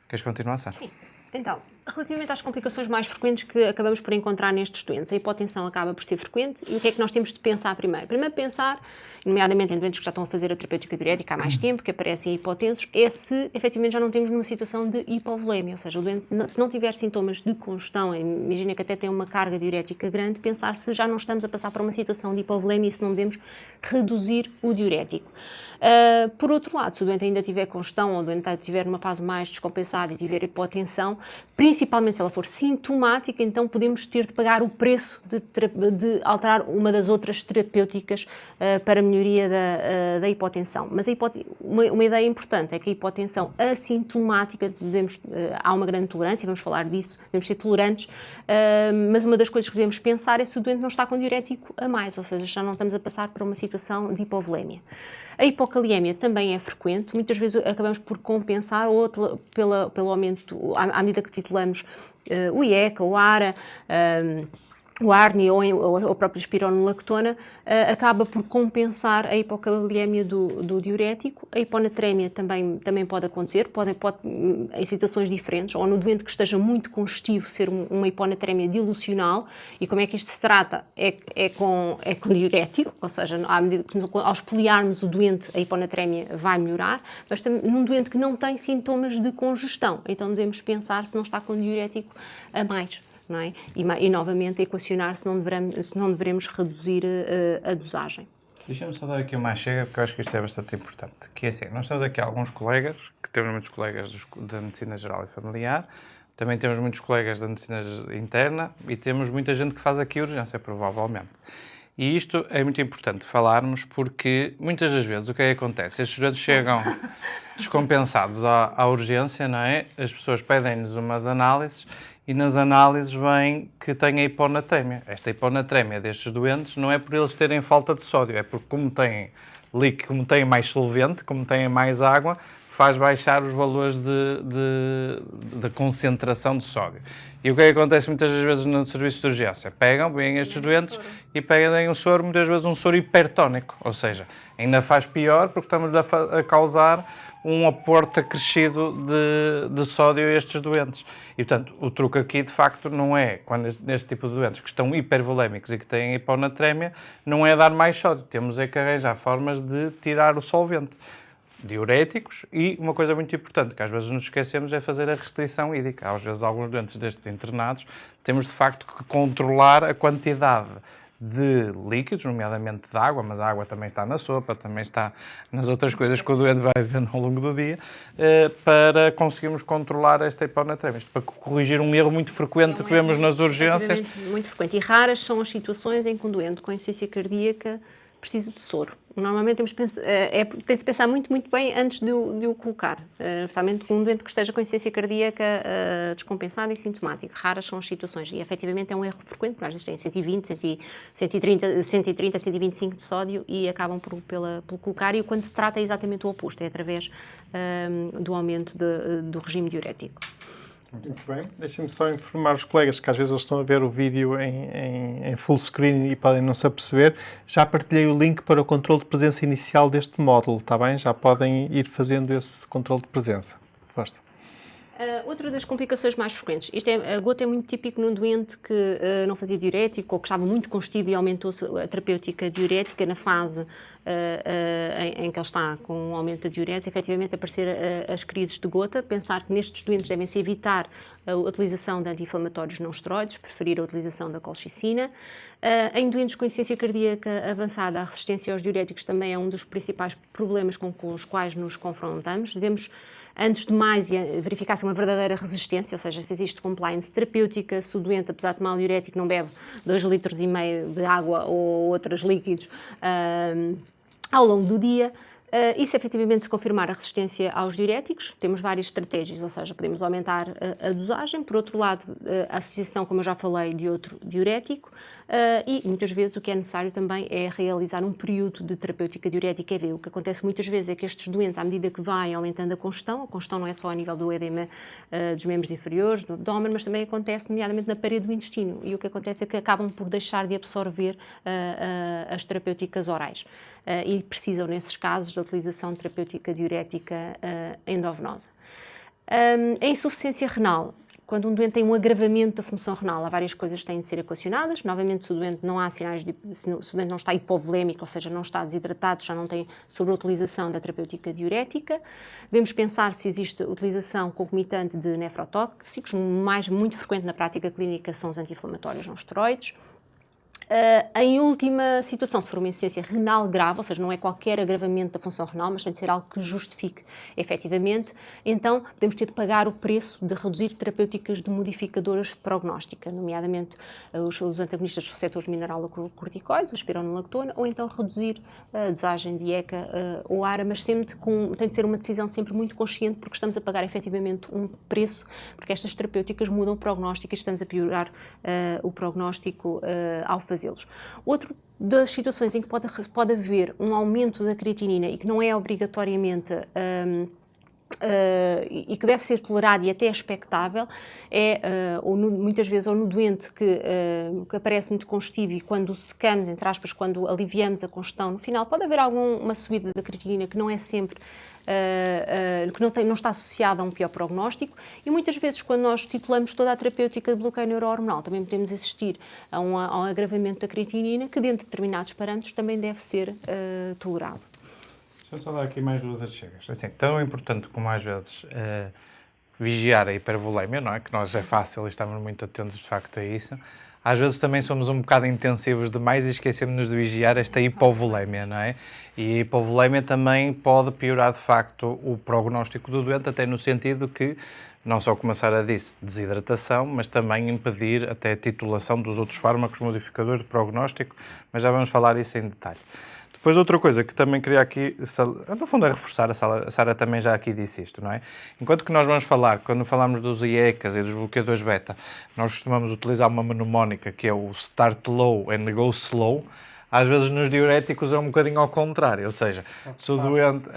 Speaker 2: Queres continuar, Sara?
Speaker 3: Sim. Então, relativamente às complicações mais frequentes que acabamos por encontrar nestes doentes, a hipotensão acaba por ser frequente, e o que é que nós temos de pensar primeiro? Primeiro pensar, nomeadamente em doentes que já estão a fazer a terapêutica diurética há mais tempo, que aparecem hipotensos, é se efetivamente já não temos numa situação de hipovolemia, ou seja, o doente, se não tiver sintomas de congestão, imagina que até tem uma carga diurética grande, pensar se já não estamos a passar por uma situação de hipovolemia e se não devemos reduzir o diurético. Por outro lado, se o doente ainda tiver congestão ou o doente estiver numa fase mais descompensada e tiver hipotensão, principalmente se ela for sintomática, então podemos ter de pagar o preço de alterar uma das outras terapêuticas para a melhoria da hipotensão. Mas uma ideia importante é que a hipotensão assintomática, há uma grande tolerância, vamos falar disso, devemos ser tolerantes, mas uma das coisas que devemos pensar é se o doente não está com diurético a mais, ou seja, já não estamos a passar por uma situação de hipovolemia. A hipocaliemia também é frequente, muitas vezes acabamos por compensar pelo aumento, à medida que titulamos o IECA, o ARA, o ARNI ou a própria espironolactona, acaba por compensar a hipocaliemia do diurético. A hiponatremia também pode acontecer, pode em situações diferentes, ou no doente que esteja muito congestivo ser uma hiponatremia dilucional. E como é que isto se trata? É com diurético, ou seja, à medida que ao espoliarmos o doente, a hiponatremia vai melhorar, mas também num doente que não tem sintomas de congestão, então devemos pensar se não está com diurético a mais. Não é? E novamente equacionar se não devemos reduzir a dosagem.
Speaker 2: Deixa-me só dar aqui uma chega, porque eu acho que isto é bastante importante. Que é assim, nós temos aqui alguns colegas, que temos muitos colegas da Medicina Geral e Familiar, também temos muitos colegas da Medicina Interna e temos muita gente que faz aqui urgência, provavelmente. E isto é muito importante falarmos porque muitas das vezes o que é que acontece? Estes doentes chegam descompensados à urgência, não é? As pessoas pedem-nos umas análises e nas análises vem que tem a hiponatremia. Esta hiponatremia destes doentes não é por eles terem falta de sódio, é porque como têm líquido, como têm mais solvente, como têm mais água, faz baixar os valores de concentração de sódio. E o que é que acontece muitas das vezes no serviço de urgência? Vêm estes doentes e pedem um soro, muitas vezes um soro hipertónico, ou seja, ainda faz pior porque estamos a causar um aporte acrescido de sódio a estes doentes. E, portanto, o truque aqui, de facto, não é, quando neste tipo de doentes que estão hipervolémicos e que têm hiponatremia, não é dar mais sódio. Temos é que arranjar formas de tirar o solvente. Diuréticos e uma coisa muito importante, que às vezes nos esquecemos, é fazer a restrição hídrica. Às vezes, alguns doentes destes internados, temos, de facto, que controlar a quantidade de líquidos, nomeadamente de água, mas a água também está na sopa, também está nas outras coisas que o doente vai vendo ao longo do dia, para conseguirmos controlar esta hiponatremia, para corrigir um erro muito frequente que vemos nas urgências.
Speaker 3: Muito frequente. E raras são as situações em que um doente com insuficiência cardíaca precisa de soro. Normalmente tem de se pensar muito, muito bem antes de o colocar, especialmente com um doente que esteja com insuficiência cardíaca descompensada e sintomático. Raras são as situações e, efetivamente, é um erro frequente, porque às vezes têm 120, 130, 125 de sódio e acabam por colocar, e quando se trata é exatamente o oposto, é através do aumento do regime diurético.
Speaker 1: Muito bem. Deixem-me só informar os colegas que às vezes eles estão a ver o vídeo em full screen e podem não se aperceber. Já partilhei o link para o controle de presença inicial deste módulo, está bem? Já podem ir fazendo esse controle de presença. Força.
Speaker 3: Outra das complicações mais frequentes, a gota é muito típico num doente que não fazia diurético ou que estava muito constido e aumentou-se a terapêutica diurética na fase em que ele está com o aumento da diurese, efetivamente aparecer as crises de gota. Pensar que nestes doentes devem-se evitar a utilização de anti-inflamatórios não esteroides, preferir a utilização da colchicina. Em doentes com insuficiência cardíaca avançada, a resistência aos diuréticos também é um dos principais problemas com os quais nos confrontamos. Devemos, antes de mais, verificar se é uma verdadeira resistência, ou seja, se existe compliance terapêutica, se o doente, apesar de tomar o diurético, não bebe 2,5 litros de água ou outros líquidos ao longo do dia. E se efetivamente se confirmar a resistência aos diuréticos, temos várias estratégias, ou seja, podemos aumentar a dosagem. Por outro lado, a associação, como eu já falei, de outro diurético, e muitas vezes o que é necessário também é realizar um período de terapêutica diurética EV. O que acontece muitas vezes é que estes doentes, à medida que vai aumentando a congestão não é só a nível do edema dos membros inferiores, do abdômen, mas também acontece nomeadamente na parede do intestino, e o que acontece é que acabam por deixar de absorver as terapêuticas orais e precisam, nesses casos, da utilização de terapêutica diurética endovenosa. A insuficiência renal. Quando um doente tem um agravamento da função renal, há várias coisas que têm de ser equacionadas. Novamente, se o doente não há sinais se o doente não está hipovolémico, ou seja, não está desidratado, já não tem sobreutilização da terapêutica diurética. Devemos pensar se existe utilização concomitante de nefrotóxicos. Muito frequente na prática clínica são os anti-inflamatórios não esteroides. Em última situação, se for uma insuficiência renal grave, ou seja, não é qualquer agravamento da função renal, mas tem de ser algo que justifique efetivamente, então podemos ter de pagar o preço de reduzir terapêuticas de modificadoras de prognóstica, nomeadamente os antagonistas dos receptores mineralocorticoides, a espironolactona, ou então reduzir a dosagem de ECA ou ARA, mas sempre tem de ser uma decisão sempre muito consciente, porque estamos a pagar efetivamente um preço, porque estas terapêuticas mudam o prognóstico e estamos a piorar o prognóstico ao fazê-los. Outro das situações em que pode haver um aumento da creatinina e que não é obrigatoriamente e que deve ser tolerado e até expectável muitas vezes no doente que aparece muito constivo, e quando secamos, entre aspas, quando aliviamos a congestão, no final pode haver uma subida da creatinina que não é sempre que não está associada a um pior prognóstico, e muitas vezes quando nós titulamos toda a terapêutica de bloqueio neurohormonal também podemos assistir a um agravamento da creatinina que, dentro de determinados parâmetros, também deve ser tolerado.
Speaker 2: Deixa eu só dar aqui mais duas achegas. Assim, tão importante como às vezes vigiar a hipervolemia, não é? Que nós é fácil e estamos muito atentos de facto a isso. Às vezes também somos um bocado intensivos demais e esquecemos-nos de vigiar esta hipovolemia, não é? E a hipovolemia também pode piorar de facto o prognóstico do doente, até no sentido que não só começar a desidratação, mas também impedir até a titulação dos outros fármacos modificadores de prognóstico, mas já vamos falar isso em detalhe. Depois, outra coisa que também queria aqui, no fundo é reforçar, a Sara também já aqui disse isto, não é? Enquanto que nós vamos falar, quando falamos dos IECAs e dos bloqueadores beta, nós costumamos utilizar uma mnemónica que é o start low and go slow. Às vezes nos diuréticos é um bocadinho ao contrário, ou seja, se o doente,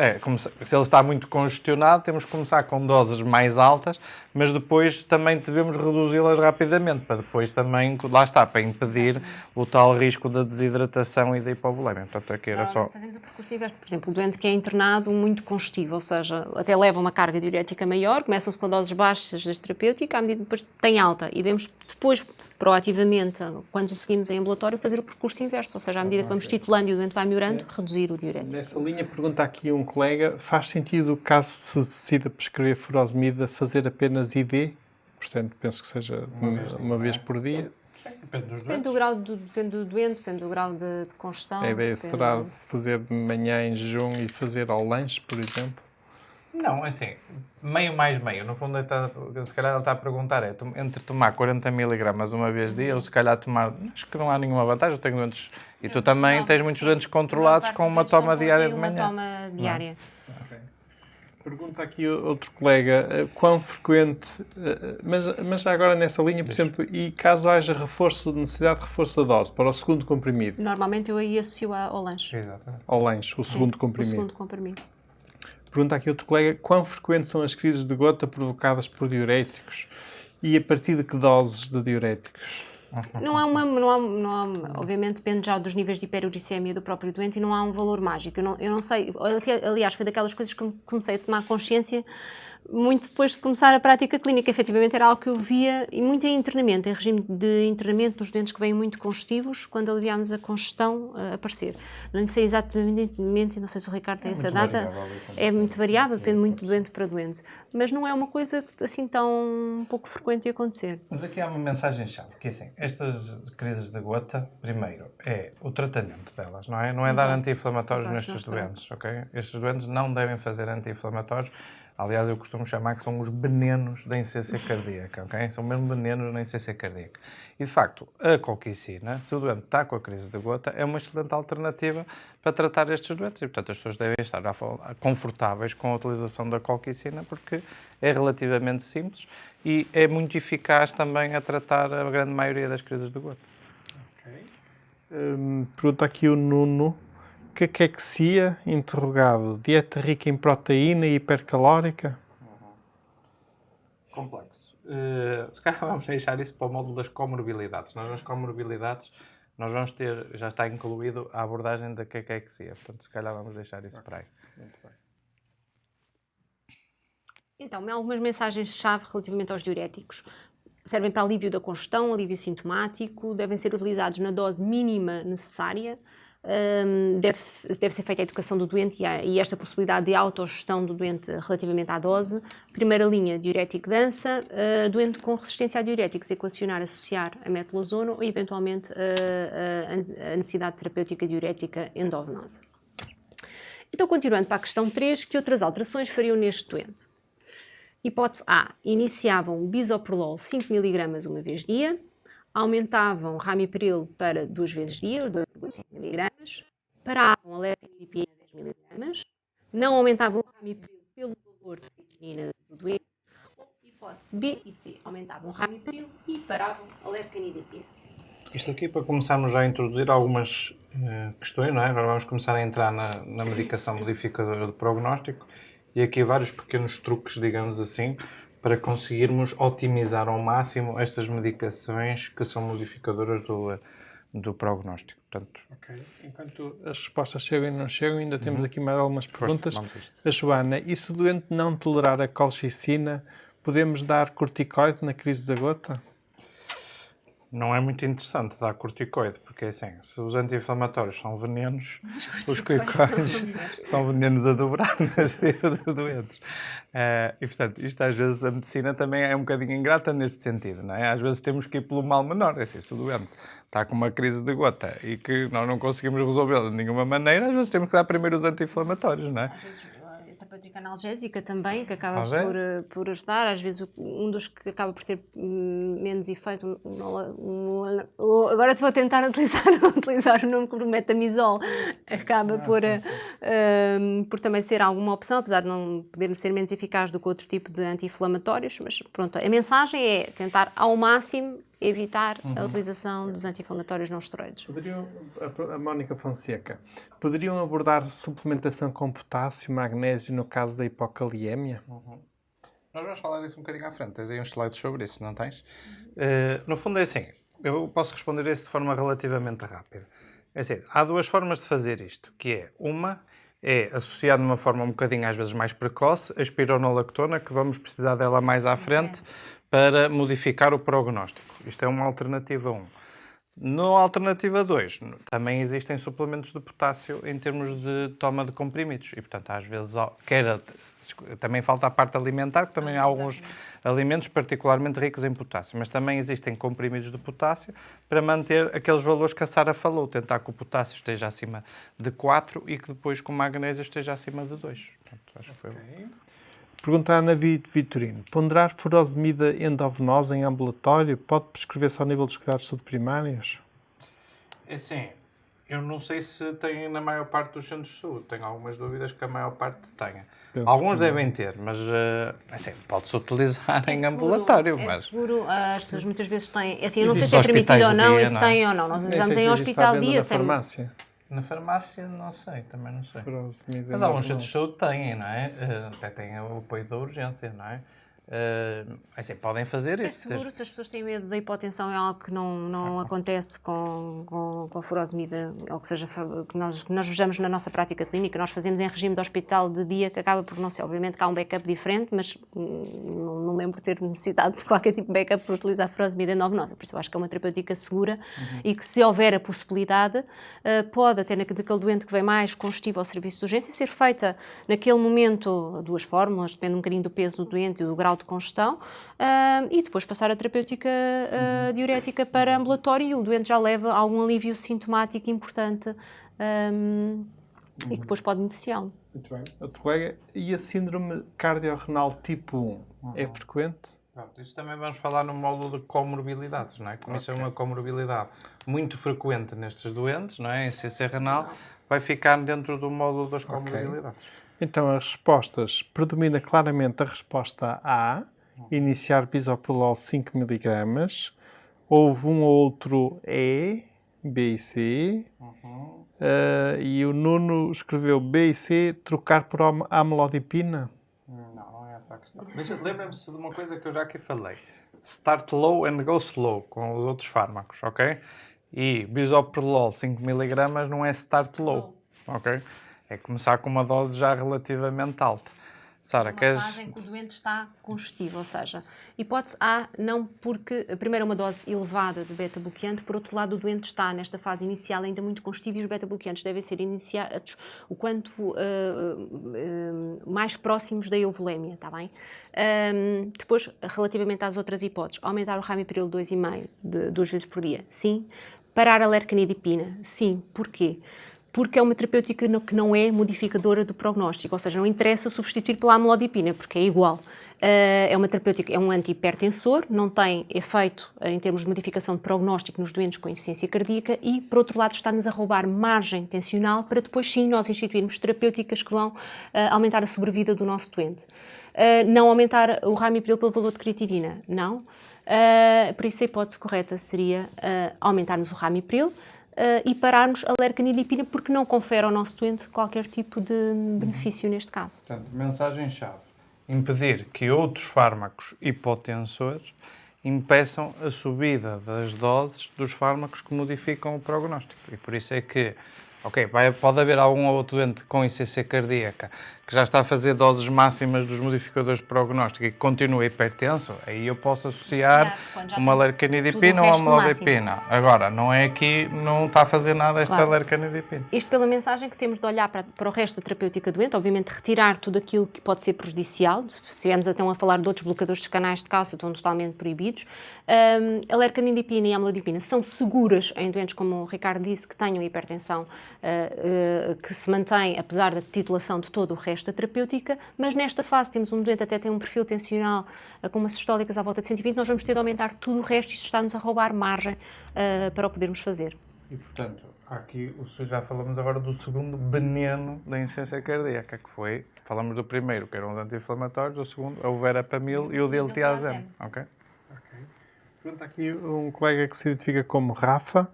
Speaker 2: se ele está muito congestionado, temos que começar com doses mais altas, mas depois também devemos reduzi-las rapidamente, para depois também, lá está, para impedir o tal risco da desidratação e da hipovolemia. Portanto, aqui era só...
Speaker 3: Fazemos o percurso inverso. Por exemplo, o doente que é internado muito congestivo, ou seja, até leva uma carga diurética maior, começam-se com doses baixas de terapêutica, à medida que depois tem alta, e devemos depois, proativamente, quando o seguimos em ambulatório, fazer o percurso inverso, ou seja, à medida que vamos titulando e o doente vai melhorando, reduzir o diurético.
Speaker 1: Nessa linha, pergunta aqui um colega, faz sentido, caso se decida prescrever furosemida, fazer apenas ID? Portanto, penso que seja uma vez por dia.
Speaker 2: Depende dos
Speaker 3: Depende do
Speaker 2: doentes.
Speaker 3: grau depende do doente, depende do grau de congestão.
Speaker 1: A ideia
Speaker 3: depende-
Speaker 1: será se fazer de manhã em jejum e fazer ao lanche, por exemplo?
Speaker 2: Não, é assim, meio mais meio. No fundo, se calhar ele está a perguntar entre tomar 40 miligramas uma vez dia ou se calhar tomar... Acho que não há nenhuma vantagem, eu tenho doentes... E tu também
Speaker 3: Não,
Speaker 2: tens muitos
Speaker 3: sim.
Speaker 2: doentes
Speaker 3: A
Speaker 2: controlados
Speaker 3: maior
Speaker 2: com
Speaker 3: parte
Speaker 2: uma
Speaker 3: dos doentes
Speaker 2: toma
Speaker 3: são
Speaker 2: diária
Speaker 3: com
Speaker 2: de
Speaker 3: uma
Speaker 2: manhã.
Speaker 3: toma diária.
Speaker 1: Pergunta aqui outro colega, quão frequente, mas já agora nessa linha, por exemplo, e caso haja reforço, necessidade de reforço da dose para o segundo comprimido,
Speaker 3: Normalmente eu aí associo ao lanche.
Speaker 2: Exatamente.
Speaker 1: ao lanche, o segundo
Speaker 3: O
Speaker 1: comprimido.
Speaker 3: segundo comprimido.
Speaker 1: Pergunta aqui outro colega, quão frequentes são as crises de gota provocadas por diuréticos e a partir de que doses de diuréticos?
Speaker 3: Não há obviamente depende já dos níveis de hiperuricemia do próprio doente e não há um valor mágico. Eu não sei, aliás, foi daquelas coisas que comecei a tomar consciência muito depois de começar a prática clínica. Efetivamente era algo que eu via e muito em internamento, em regime de internamento dos doentes que vêm muito congestivos, quando aliviámos a congestão a aparecer. Não sei exatamente, não sei se o Ricardo tem essa data, é muito variável, depende muito de doente para doente, mas não é uma coisa assim tão pouco frequente de acontecer.
Speaker 2: Mas aqui há uma mensagem-chave, que é assim, estas crises de gota, primeiro, é o tratamento delas, não é? Não é dar
Speaker 3: Exato.
Speaker 2: anti-inflamatórios
Speaker 3: Exato,
Speaker 2: nestes
Speaker 3: não
Speaker 2: doentes, ok? Estes doentes não devem fazer anti-inflamatórios. Aliás, eu costumo chamar que são os venenos da insuficiência cardíaca, ok? São mesmo venenos da insuficiência cardíaca. E, de facto, a colquicina, se o doente está com a crise de gota, é uma excelente alternativa para tratar estes doentes. E, portanto, as pessoas devem estar confortáveis com a utilização da colquicina porque é relativamente simples e é muito eficaz também a tratar a grande maioria das crises de gota.
Speaker 1: Pergunta aqui o Nuno, caquexia, interrogado, dieta rica em proteína e hipercalórica?
Speaker 2: Complexo. Se calhar vamos deixar isso para o módulo das comorbilidades. Nós nas comorbilidades, nós vamos ter, já está incluído a abordagem da caquexia. Portanto, se calhar vamos deixar isso para aí.
Speaker 1: Muito bem.
Speaker 3: Então, há algumas mensagens-chave relativamente aos diuréticos. Servem para alívio da congestão, alívio sintomático, devem ser utilizados na dose mínima necessária. Deve ser feita a educação do doente e esta possibilidade de autogestão do doente relativamente à dose. Primeira linha, diurético dança. Doente com resistência a diuréticos, equacionar, associar a metolazona ou eventualmente a necessidade terapêutica diurética endovenosa. Então, continuando para a questão 3, que outras alterações fariam neste doente? Hipótese A. Iniciavam bisoprolol 5 mg uma vez dia, aumentavam ramipril para 2 vezes dia, os 2,5 mg, paravam a leptinidipina 10 mg, não aumentavam o ramipril pelo valor de creatinina do doente, ou hipótese B e C. Aumentavam o ramipril e paravam a leptinidipina.
Speaker 2: Isto aqui para começarmos já a introduzir algumas questões, não é? Agora vamos começar a entrar na medicação modificadora de prognóstico e aqui vários pequenos truques, digamos assim, para conseguirmos otimizar ao máximo estas medicações que são modificadoras do prognóstico. Portanto,
Speaker 1: Ok. Enquanto as respostas chegam e não chegam, ainda temos aqui mais algumas perguntas.
Speaker 2: vamos a isto.
Speaker 1: A Joana, e se o doente não tolerar a colchicina, podemos dar corticoide na crise da gota?
Speaker 2: Não é muito interessante dar corticoide, porque assim, se os anti-inflamatórios são venenos, os corticoides são venenos a dobrar nas vidas dos doentes. E portanto, isto às vezes a medicina também é um bocadinho ingrata neste sentido, não é? Às vezes temos que ir pelo mal menor. É assim, se o doente está com uma crise de gota e que nós não conseguimos resolvê-la de nenhuma maneira, às vezes temos que dar primeiro os anti-inflamatórios, não é?
Speaker 3: Às vezes a terapêutica analgésica também, que acaba
Speaker 2: Analgésico.
Speaker 3: por ajudar. Às vezes um dos que acaba por ter menos efeito, agora vou tentar utilizar o nome como metamizol, acaba por também ser alguma opção, apesar de não poder ser menos eficaz do que outro tipo de anti-inflamatórios, mas pronto, a mensagem é tentar ao máximo evitar a utilização dos anti-inflamatórios não esteroides.
Speaker 1: A Mónica Fonseca, poderiam abordar suplementação com potássio, magnésio no caso da hipocaliemia?
Speaker 2: Nós vamos falar disso um bocadinho à frente. Tens aí uns slides sobre isso, não tens? No fundo é assim, eu posso responder isso de forma relativamente rápida. É assim, há duas formas de fazer isto, que é, uma é associar de uma forma um bocadinho às vezes mais precoce a espironolactona, que vamos precisar dela mais à frente, para modificar o prognóstico. Isto é uma alternativa 1. Na alternativa 2, também existem suplementos de potássio em termos de toma de comprimidos. E, portanto, às vezes, quer Também falta a parte alimentar, que também há alguns alimentos particularmente ricos em potássio, mas também existem comprimidos de potássio para manter aqueles valores que a Sara falou, tentar que o potássio esteja acima de 4 e que depois com o magnésio esteja acima de 2. Portanto, acho que foi
Speaker 1: Perguntar a Ana Vitorino. Ponderar furosemida endovenosa em ambulatório pode prescrever-se ao nível dos cuidados de saúde primários?
Speaker 2: É assim, eu não sei se tem na maior parte dos centros de saúde. Tenho algumas dúvidas que a maior parte tenha. Alguns devem ter, mas assim, pode-se utilizar em ambulatório.
Speaker 3: É
Speaker 2: mas...
Speaker 3: seguro, as pessoas muitas vezes têm... Assim, eu não sei
Speaker 2: Existe
Speaker 3: se é permitido ou não,
Speaker 2: hospitais de dia,
Speaker 3: e se
Speaker 2: não é?
Speaker 3: tem ou não. Nós utilizamos em hospital-dia.
Speaker 1: Na farmácia?
Speaker 2: Na farmácia, não sei, também não sei.
Speaker 1: Furosemida
Speaker 2: Mas alguns
Speaker 1: endovenosa.
Speaker 2: centros de saúde têm, não é? Até têm o apoio da urgência, não é? Assim, podem fazer
Speaker 3: É
Speaker 2: isso.
Speaker 3: seguro, se as pessoas têm medo da hipotensão, é algo que não acontece com a furosemida, ou que seja, que nós vejamos na nossa prática clínica. Nós fazemos em regime de hospital de dia, que acaba por não ser. Obviamente que há um backup diferente, mas não lembro ter necessidade de qualquer tipo de backup por utilizar a furosemida endovenosa. Por isso eu acho que é uma terapêutica segura e que, se houver a possibilidade, pode, até naquele doente que vem mais congestivo ao serviço de urgência, ser feita naquele momento, duas fórmulas, depende um bocadinho do peso do doente e do grau de congestão, e depois passar a terapêutica diurética para ambulatório, e o doente já leva algum alívio sintomático importante e que depois pode beneficiá-lo.
Speaker 1: Muito bem. Outro colega, e a síndrome cardiorrenal tipo 1 é frequente?
Speaker 2: Pronto, isso também vamos falar no módulo de comorbilidades, não é? Como isso é uma comorbilidade muito frequente nestes doentes, não é? Em CC renal, vai ficar dentro do módulo das comorbilidades.
Speaker 1: Então, as respostas, predomina claramente a resposta A, iniciar bisoprolol 5 mg. Houve um ou outro E, B e C. E o Nuno escreveu B e C, trocar por amlodipina.
Speaker 2: Não é essa a questão. Lembrem-se de uma coisa que eu já aqui falei. Start low and go slow com os outros fármacos, ok? E bisoprolol 5 mg não é start low, ok? É começar com uma dose já relativamente alta. Sara,
Speaker 3: Uma fase em que o doente está congestivo, ou seja, hipótese A, não porque, primeiro, é uma dose elevada de beta-bloqueante, por outro lado, o doente está nesta fase inicial ainda muito congestivo e os beta-bloqueantes devem ser iniciados o quanto mais próximos da euvolemia, está bem? Depois, relativamente às outras hipóteses, aumentar o ramipril 2,5 2 vezes por dia, sim. Parar a lercanidipina, sim. Porquê? Porque é uma terapêutica que não é modificadora do prognóstico, ou seja, não interessa substituir pela amlodipina, porque é igual. É uma terapêutica, é um antihipertensor, não tem efeito em termos de modificação de prognóstico nos doentes com insuficiência cardíaca e, por outro lado, está-nos a roubar margem tensional para depois, sim, nós instituirmos terapêuticas que vão aumentar a sobrevida do nosso doente. Não aumentar o ramipril pelo valor de creatinina, não. Por isso, a hipótese correta seria aumentarmos o ramipril, e pararmos a lercanidipina, porque não confere ao nosso doente qualquer tipo de benefício neste caso.
Speaker 2: Portanto, mensagem-chave: impedir que outros fármacos hipotensores impeçam a subida das doses dos fármacos que modificam o prognóstico. E por isso é que, pode haver algum outro doente com ICC cardíaca que já está a fazer doses máximas dos modificadores de prognóstico e que continua hipertenso, aí eu posso associar uma lercanidipina ou uma amlodipina. Agora, não é aqui, não está a fazer nada esta lercanidipina.
Speaker 3: Isto pela mensagem que temos de olhar para o resto da terapêutica doente, obviamente retirar tudo aquilo que pode ser prejudicial, se estivermos então a falar de outros bloqueadores de canais de cálcio, estão totalmente proibidos. A lercanidipina e a amlodipina são seguras em doentes, como o Ricardo disse, que tenham hipertensão, que se mantém, apesar da titulação de todo o resto da terapêutica, mas nesta fase temos um doente até tem um perfil tensional com umas sistólicas à volta de 120, nós vamos ter de aumentar tudo o resto e isto está-nos a roubar margem para o podermos fazer.
Speaker 2: E, portanto, aqui já falamos agora do segundo veneno da insuficiência cardíaca, que foi, falamos do primeiro, que eram os anti-inflamatórios, o segundo, o verapamil e o diltiazem. Ok?
Speaker 1: Pergunta aqui um colega que se identifica como Rafa.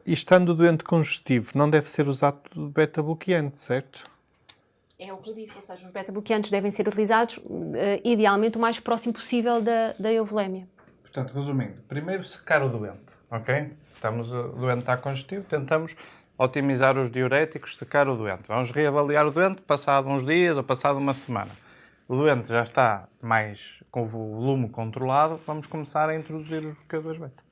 Speaker 1: E estando o doente congestivo, não deve ser usado beta-bloqueante, certo?
Speaker 3: É o que eu disse, ou seja, os beta-bloqueantes devem ser utilizados idealmente o mais próximo possível da euvolemia.
Speaker 2: Portanto, resumindo, primeiro secar o doente, ok? O doente está congestivo, tentamos otimizar os diuréticos, secar o doente. Vamos reavaliar o doente passado uns dias ou passado uma semana. O doente já está mais com o volume controlado, vamos começar a introduzir os bloqueadores beta.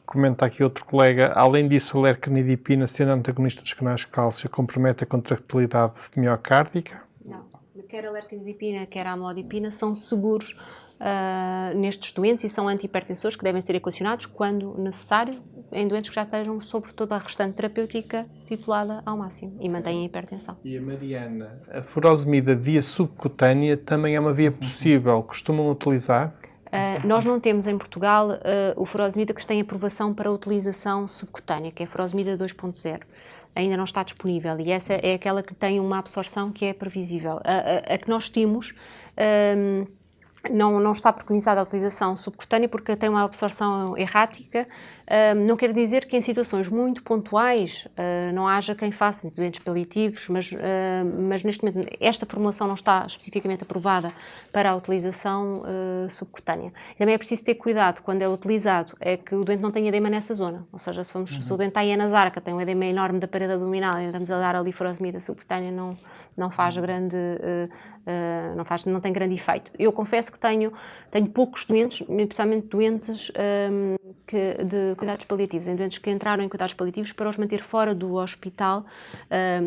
Speaker 1: Comenta aqui outro colega, além disso, a lercanidipina, sendo antagonista dos canais de cálcio, compromete a contractilidade miocárdica?
Speaker 3: Não. Quer a lercanidipina, quer a amlodipina são seguros nestes doentes e são antihipertensores que devem ser equacionados quando necessário em doentes que já estejam sobre toda a restante terapêutica titulada ao máximo e mantêm a hipertensão.
Speaker 1: E a Mariana, a furosemida via subcutânea também é uma via possível? Costumam utilizar?
Speaker 3: Nós não temos em Portugal o furosemida que tem aprovação para utilização subcutânea, que é a furosemida 2.0. Ainda não está disponível e essa é aquela que tem uma absorção que é previsível. A que nós temos não está preconizada a utilização subcutânea porque tem uma absorção errática. Não quer dizer que em situações muito pontuais não haja quem faça doentes paliativos, mas neste momento esta formulação não está especificamente aprovada para a utilização subcutânea. Também é preciso ter cuidado quando é utilizado, é que o doente não tenha edema nessa zona, ou seja, se o doente está aí a nasarca, tem um edema enorme da parede abdominal e estamos a dar ali furosemida subcutânea, não faz grande, não tem grande efeito. Eu confesso que tenho poucos doentes, especialmente doentes de cuidados paliativos, em doentes que entraram em cuidados paliativos para os manter fora do hospital,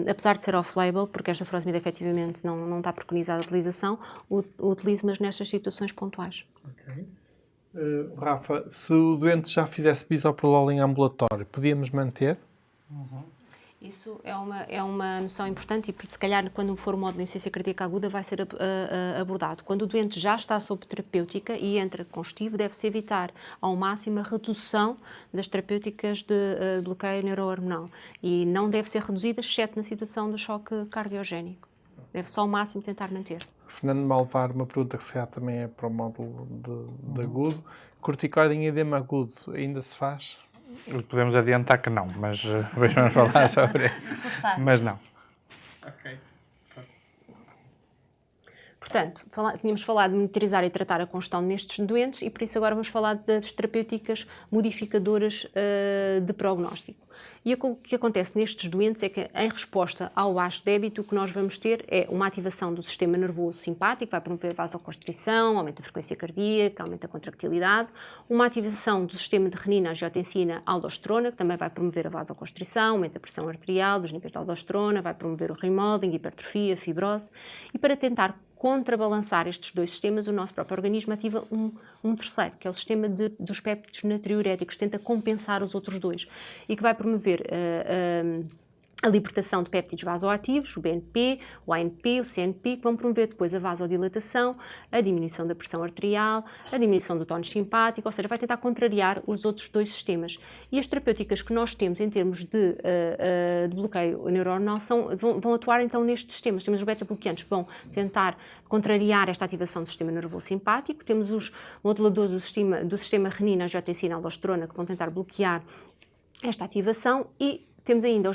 Speaker 3: apesar de ser off-label, porque esta furosemida efetivamente não está preconizada a utilização, utilizo, mas nestas situações pontuais.
Speaker 1: Ok. Rafa, se o doente já fizesse bisoprolol em ambulatório, podíamos manter?
Speaker 3: Isso é uma noção importante e, se calhar, quando for o módulo de insuficiência cardíaca aguda, vai ser abordado. Quando o doente já está sob terapêutica e entra constivo, deve-se evitar ao máximo a redução das terapêuticas de bloqueio neurohormonal e não deve ser reduzida, exceto na situação do choque cardiogénico. Deve só ao máximo tentar manter.
Speaker 1: Fernando Malvar, uma pergunta que se calhar também é para o módulo de agudo. Corticoide em edema agudo ainda se faz?
Speaker 2: Podemos adiantar que não, mas vamos falar sobre isso. Mas não.
Speaker 1: Ok.
Speaker 3: Portanto, tínhamos falado de monitorizar e tratar a congestão nestes doentes e por isso agora vamos falar das terapêuticas modificadoras de prognóstico. E o que acontece nestes doentes é que, em resposta ao baixo débito, o que nós vamos ter é uma ativação do sistema nervoso simpático, vai promover vasoconstrição, aumenta a frequência cardíaca, aumenta a contractilidade, uma ativação do sistema de renina, angiotensina, aldosterona, que também vai promover a vasoconstrição, aumenta a pressão arterial, dos níveis de aldosterona, vai promover o remodeling, hipertrofia, fibrose, e para tentar contrabalançar estes dois sistemas, o nosso próprio organismo ativa um terceiro, que é o sistema dos péptidos natriuréticos, tenta compensar os outros dois e que vai promover a libertação de péptidos vasoativos, o BNP, o ANP, o CNP, que vão promover depois a vasodilatação, a diminuição da pressão arterial, a diminuição do tónus simpático, ou seja, vai tentar contrariar os outros dois sistemas. E as terapêuticas que nós temos em termos de bloqueio neurohormonal vão atuar então nestes sistemas. Temos os beta-bloqueantes que vão tentar contrariar esta ativação do sistema nervoso simpático, temos os moduladores do sistema renina, angiotensina, aldosterona, que vão tentar bloquear esta ativação e temos ainda,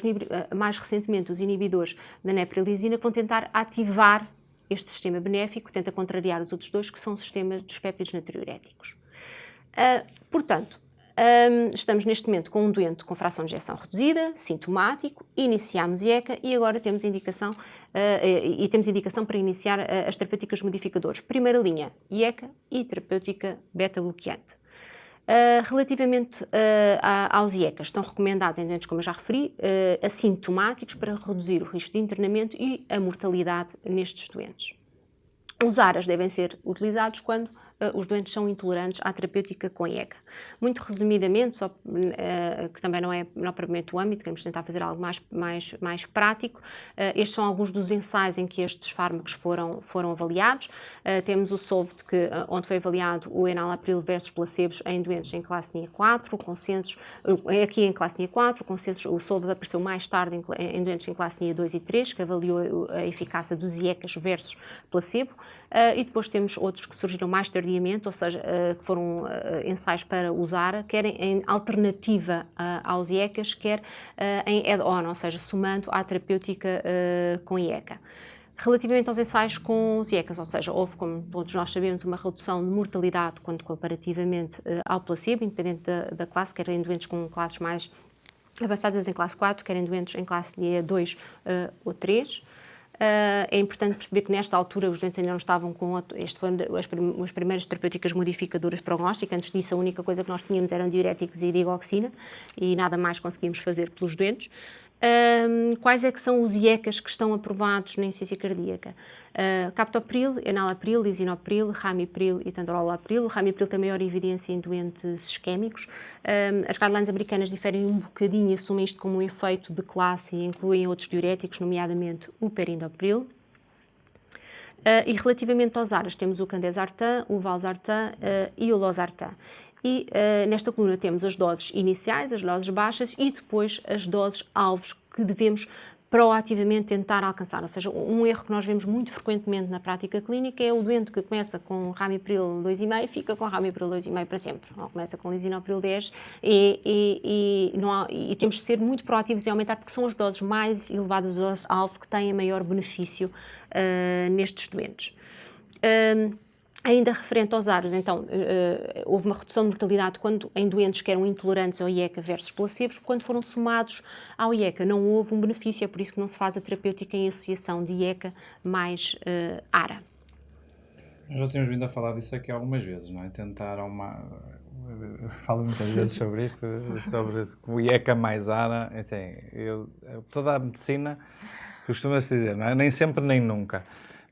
Speaker 3: mais recentemente, os inibidores da neprilisina que vão tentar ativar este sistema benéfico, tenta contrariar os outros dois, que são os sistemas dos péptidos natriuréticos. Portanto, estamos neste momento com um doente com fração de ejeção reduzida, sintomático, iniciamos IECA e agora temos indicação para iniciar as terapêuticas modificadoras. Primeira linha, IECA e terapêutica beta-bloqueante. Relativamente aos IECAs, estão recomendados em doentes, como eu já referi, assintomáticos para reduzir o risco de internamento e a mortalidade nestes doentes. Os ARAs devem ser utilizados quando os doentes são intolerantes à terapêutica com IECA. Muito resumidamente, que também não é propriamente o âmbito, queremos tentar fazer algo mais prático, estes são alguns dos ensaios em que estes fármacos foram avaliados. Temos o SOLVED, onde foi avaliado o enalapril versus placebos em doentes em classe NIA 4, consensos, aqui em classe NIA 4, consensos, o SOLVED apareceu mais tarde em doentes em classe NIA 2 e 3, que avaliou a eficácia dos IECAs versus placebo, e depois temos outros que surgiram mais tardiamente, ou seja, que foram ensaios para usar, quer em alternativa aos IECAs, quer em add-on, ou seja, somando à terapêutica com IECA. Relativamente aos ensaios com os IECAs, ou seja, houve, como todos nós sabemos, uma redução de mortalidade quando comparativamente ao placebo, independente da classe, quer em doentes com classes mais avançadas em classe 4, quer em doentes em classe 2 ou 3. É importante perceber que nesta altura os doentes ainda não estavam com... Este foi as primeiras terapêuticas modificadoras prognósticas. Antes disso, a única coisa que nós tínhamos eram diuréticos e digoxina e nada mais conseguimos fazer pelos doentes. Quais é que são os IECAs que estão aprovados na insuficiência cardíaca? Captopril, enalapril, lisinopril, ramipril e tandrolapril. O ramipril tem maior evidência em doentes isquémicos. As guidelines americanas diferem um bocadinho e assumem isto como um efeito de classe e incluem outros diuréticos, nomeadamente o perindopril. E relativamente aos ARAs, temos o candesartan, o valsartan e o losartan. E nesta coluna temos as doses iniciais, as doses baixas e depois as doses alvos que devemos proativamente tentar alcançar. Ou seja, um erro que nós vemos muito frequentemente na prática clínica é o doente que começa com ramipril 2,5 e fica com ramipril 2,5 para sempre. Ou começa com lisinopril 10 e temos de ser muito proativos e aumentar porque são as doses mais elevadas das alvo que têm maior benefício nestes doentes. Ainda referente aos AROS, então, houve uma redução de mortalidade em doentes que eram intolerantes ao IECA versus placebos. Quando foram somados ao IECA, não houve um benefício, é por isso que não se faz a terapêutica em associação de IECA mais ARA.
Speaker 2: Nós já tínhamos vindo a falar disso aqui algumas vezes, não é? Tentar falo muitas vezes sobre isto, sobre o IECA mais ARA. Assim, toda a medicina costuma-se dizer, não é? Nem sempre nem nunca.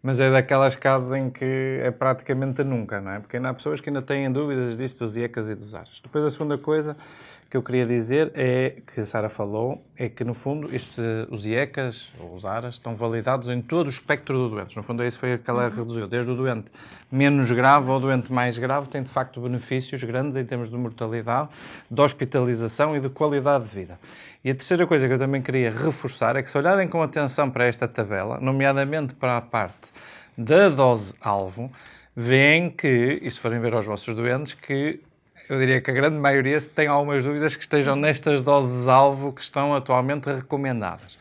Speaker 2: Mas é daquelas casos em que é praticamente nunca, não é? Porque ainda há pessoas que ainda têm dúvidas disto dos IECAs e dos ARAs. Depois a segunda coisa que eu queria dizer é, que a Sara falou, é que no fundo os IECAs ou os ARAs estão validados em todo o espectro do doente. No fundo é isso foi que ela reduziu. Desde o doente menos grave ao doente mais grave tem de facto benefícios grandes em termos de mortalidade, de hospitalização e de qualidade de vida. E a terceira coisa que eu também queria reforçar é que se olharem com atenção para esta tabela, nomeadamente para a parte da dose-alvo, veem que, e se forem ver aos vossos doentes, que eu diria que a grande maioria tem algumas dúvidas que estejam nestas doses-alvo que estão atualmente recomendadas.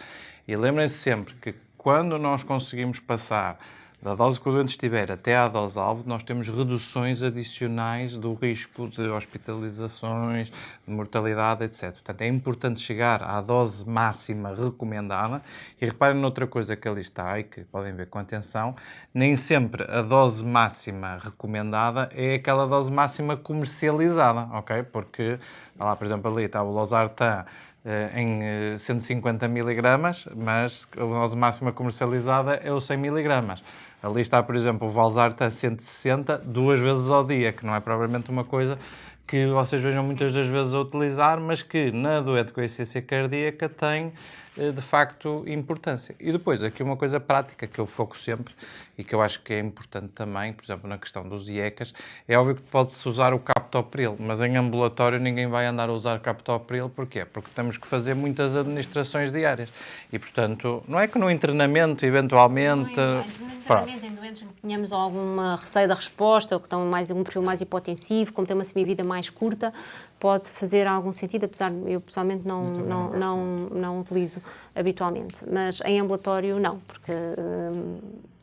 Speaker 2: E lembrem-se sempre que quando nós conseguimos passar da dose que o doente estiver até à dose-alvo, nós temos reduções adicionais do risco de hospitalizações, de mortalidade, etc. Portanto, é importante chegar à dose máxima recomendada. E reparem noutra coisa que ali está e que podem ver com atenção, nem sempre a dose máxima recomendada é aquela dose máxima comercializada, ok? Porque, lá, por exemplo, ali está o losartan em 150 mg, mas a dose máxima comercializada é o 100 mg. Ali está, por exemplo, o valsartan 160 2 vezes ao dia, que não é propriamente uma coisa que vocês vejam muitas das vezes a utilizar, mas que na doente com insuficiência cardíaca tem, de facto, importância. E depois, aqui uma coisa prática que eu foco sempre e que eu acho que é importante também, por exemplo, na questão dos IECAs, é óbvio que pode-se usar o captopril, mas em ambulatório ninguém vai andar a usar captopril. Porquê? Porque temos que fazer muitas administrações diárias. E, portanto, não é que no internamento, eventualmente...
Speaker 3: Em doentes que tenhamos alguma receio da resposta ou que estão um perfil mais hipotensivo, como tem uma semivida mais curta, pode fazer algum sentido, apesar de eu pessoalmente não utilizo habitualmente. Mas em ambulatório não, porque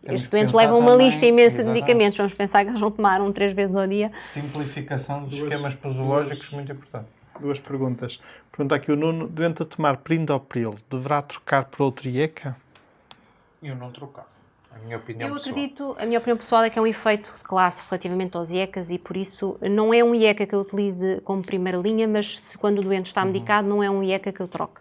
Speaker 3: estes doentes levam uma lista imensa de medicamentos. Vamos pensar que eles vão tomar 3 vezes ao dia.
Speaker 2: Simplificação dos esquemas posológicos, muito importante.
Speaker 1: 2 perguntas. Pergunta aqui o Nuno, doente a tomar perindopril, deverá trocar por outro IECA?
Speaker 2: Eu não trocar. A minha opinião
Speaker 3: Eu
Speaker 2: pessoal.
Speaker 3: acredito, a minha opinião pessoal é que é um efeito de classe relativamente aos IECAs e por isso não é um IECA que eu utilize como primeira linha, mas se quando o doente está medicado não é um IECA que eu troque.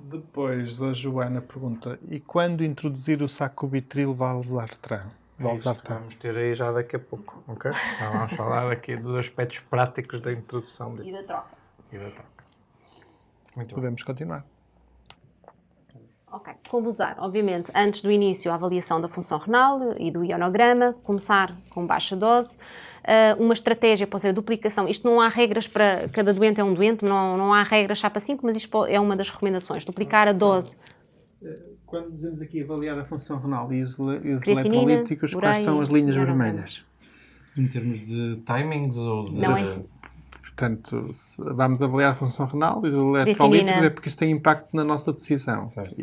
Speaker 1: Depois a Joana pergunta, e quando introduzir o sacubitril valsartan?
Speaker 2: Vamos ter aí já daqui a pouco, ok? Então vamos falar aqui dos aspectos práticos da introdução
Speaker 3: E da troca.
Speaker 2: Muito bem.
Speaker 1: Podemos continuar.
Speaker 3: Ok, como usar? Obviamente, antes do início, a avaliação da função renal e do ionograma, começar com baixa dose. Uma estratégia pode ser a duplicação. Isto não há regras para... Cada doente é um doente, não há regras chapa 5, mas isto é uma das recomendações. Duplicar a dose.
Speaker 1: Quando dizemos aqui avaliar a função renal e os
Speaker 3: Creatinina,
Speaker 1: eletrolíticos, quais
Speaker 3: ureia,
Speaker 1: são as linhas
Speaker 3: ionograma.
Speaker 1: vermelhas?
Speaker 2: Em termos de timings ou de...
Speaker 3: Não é...
Speaker 1: Portanto, vamos avaliar a função renal e os eletrolíticos
Speaker 3: Creatinina.
Speaker 1: é porque isso tem impacto na nossa decisão.
Speaker 2: Certo.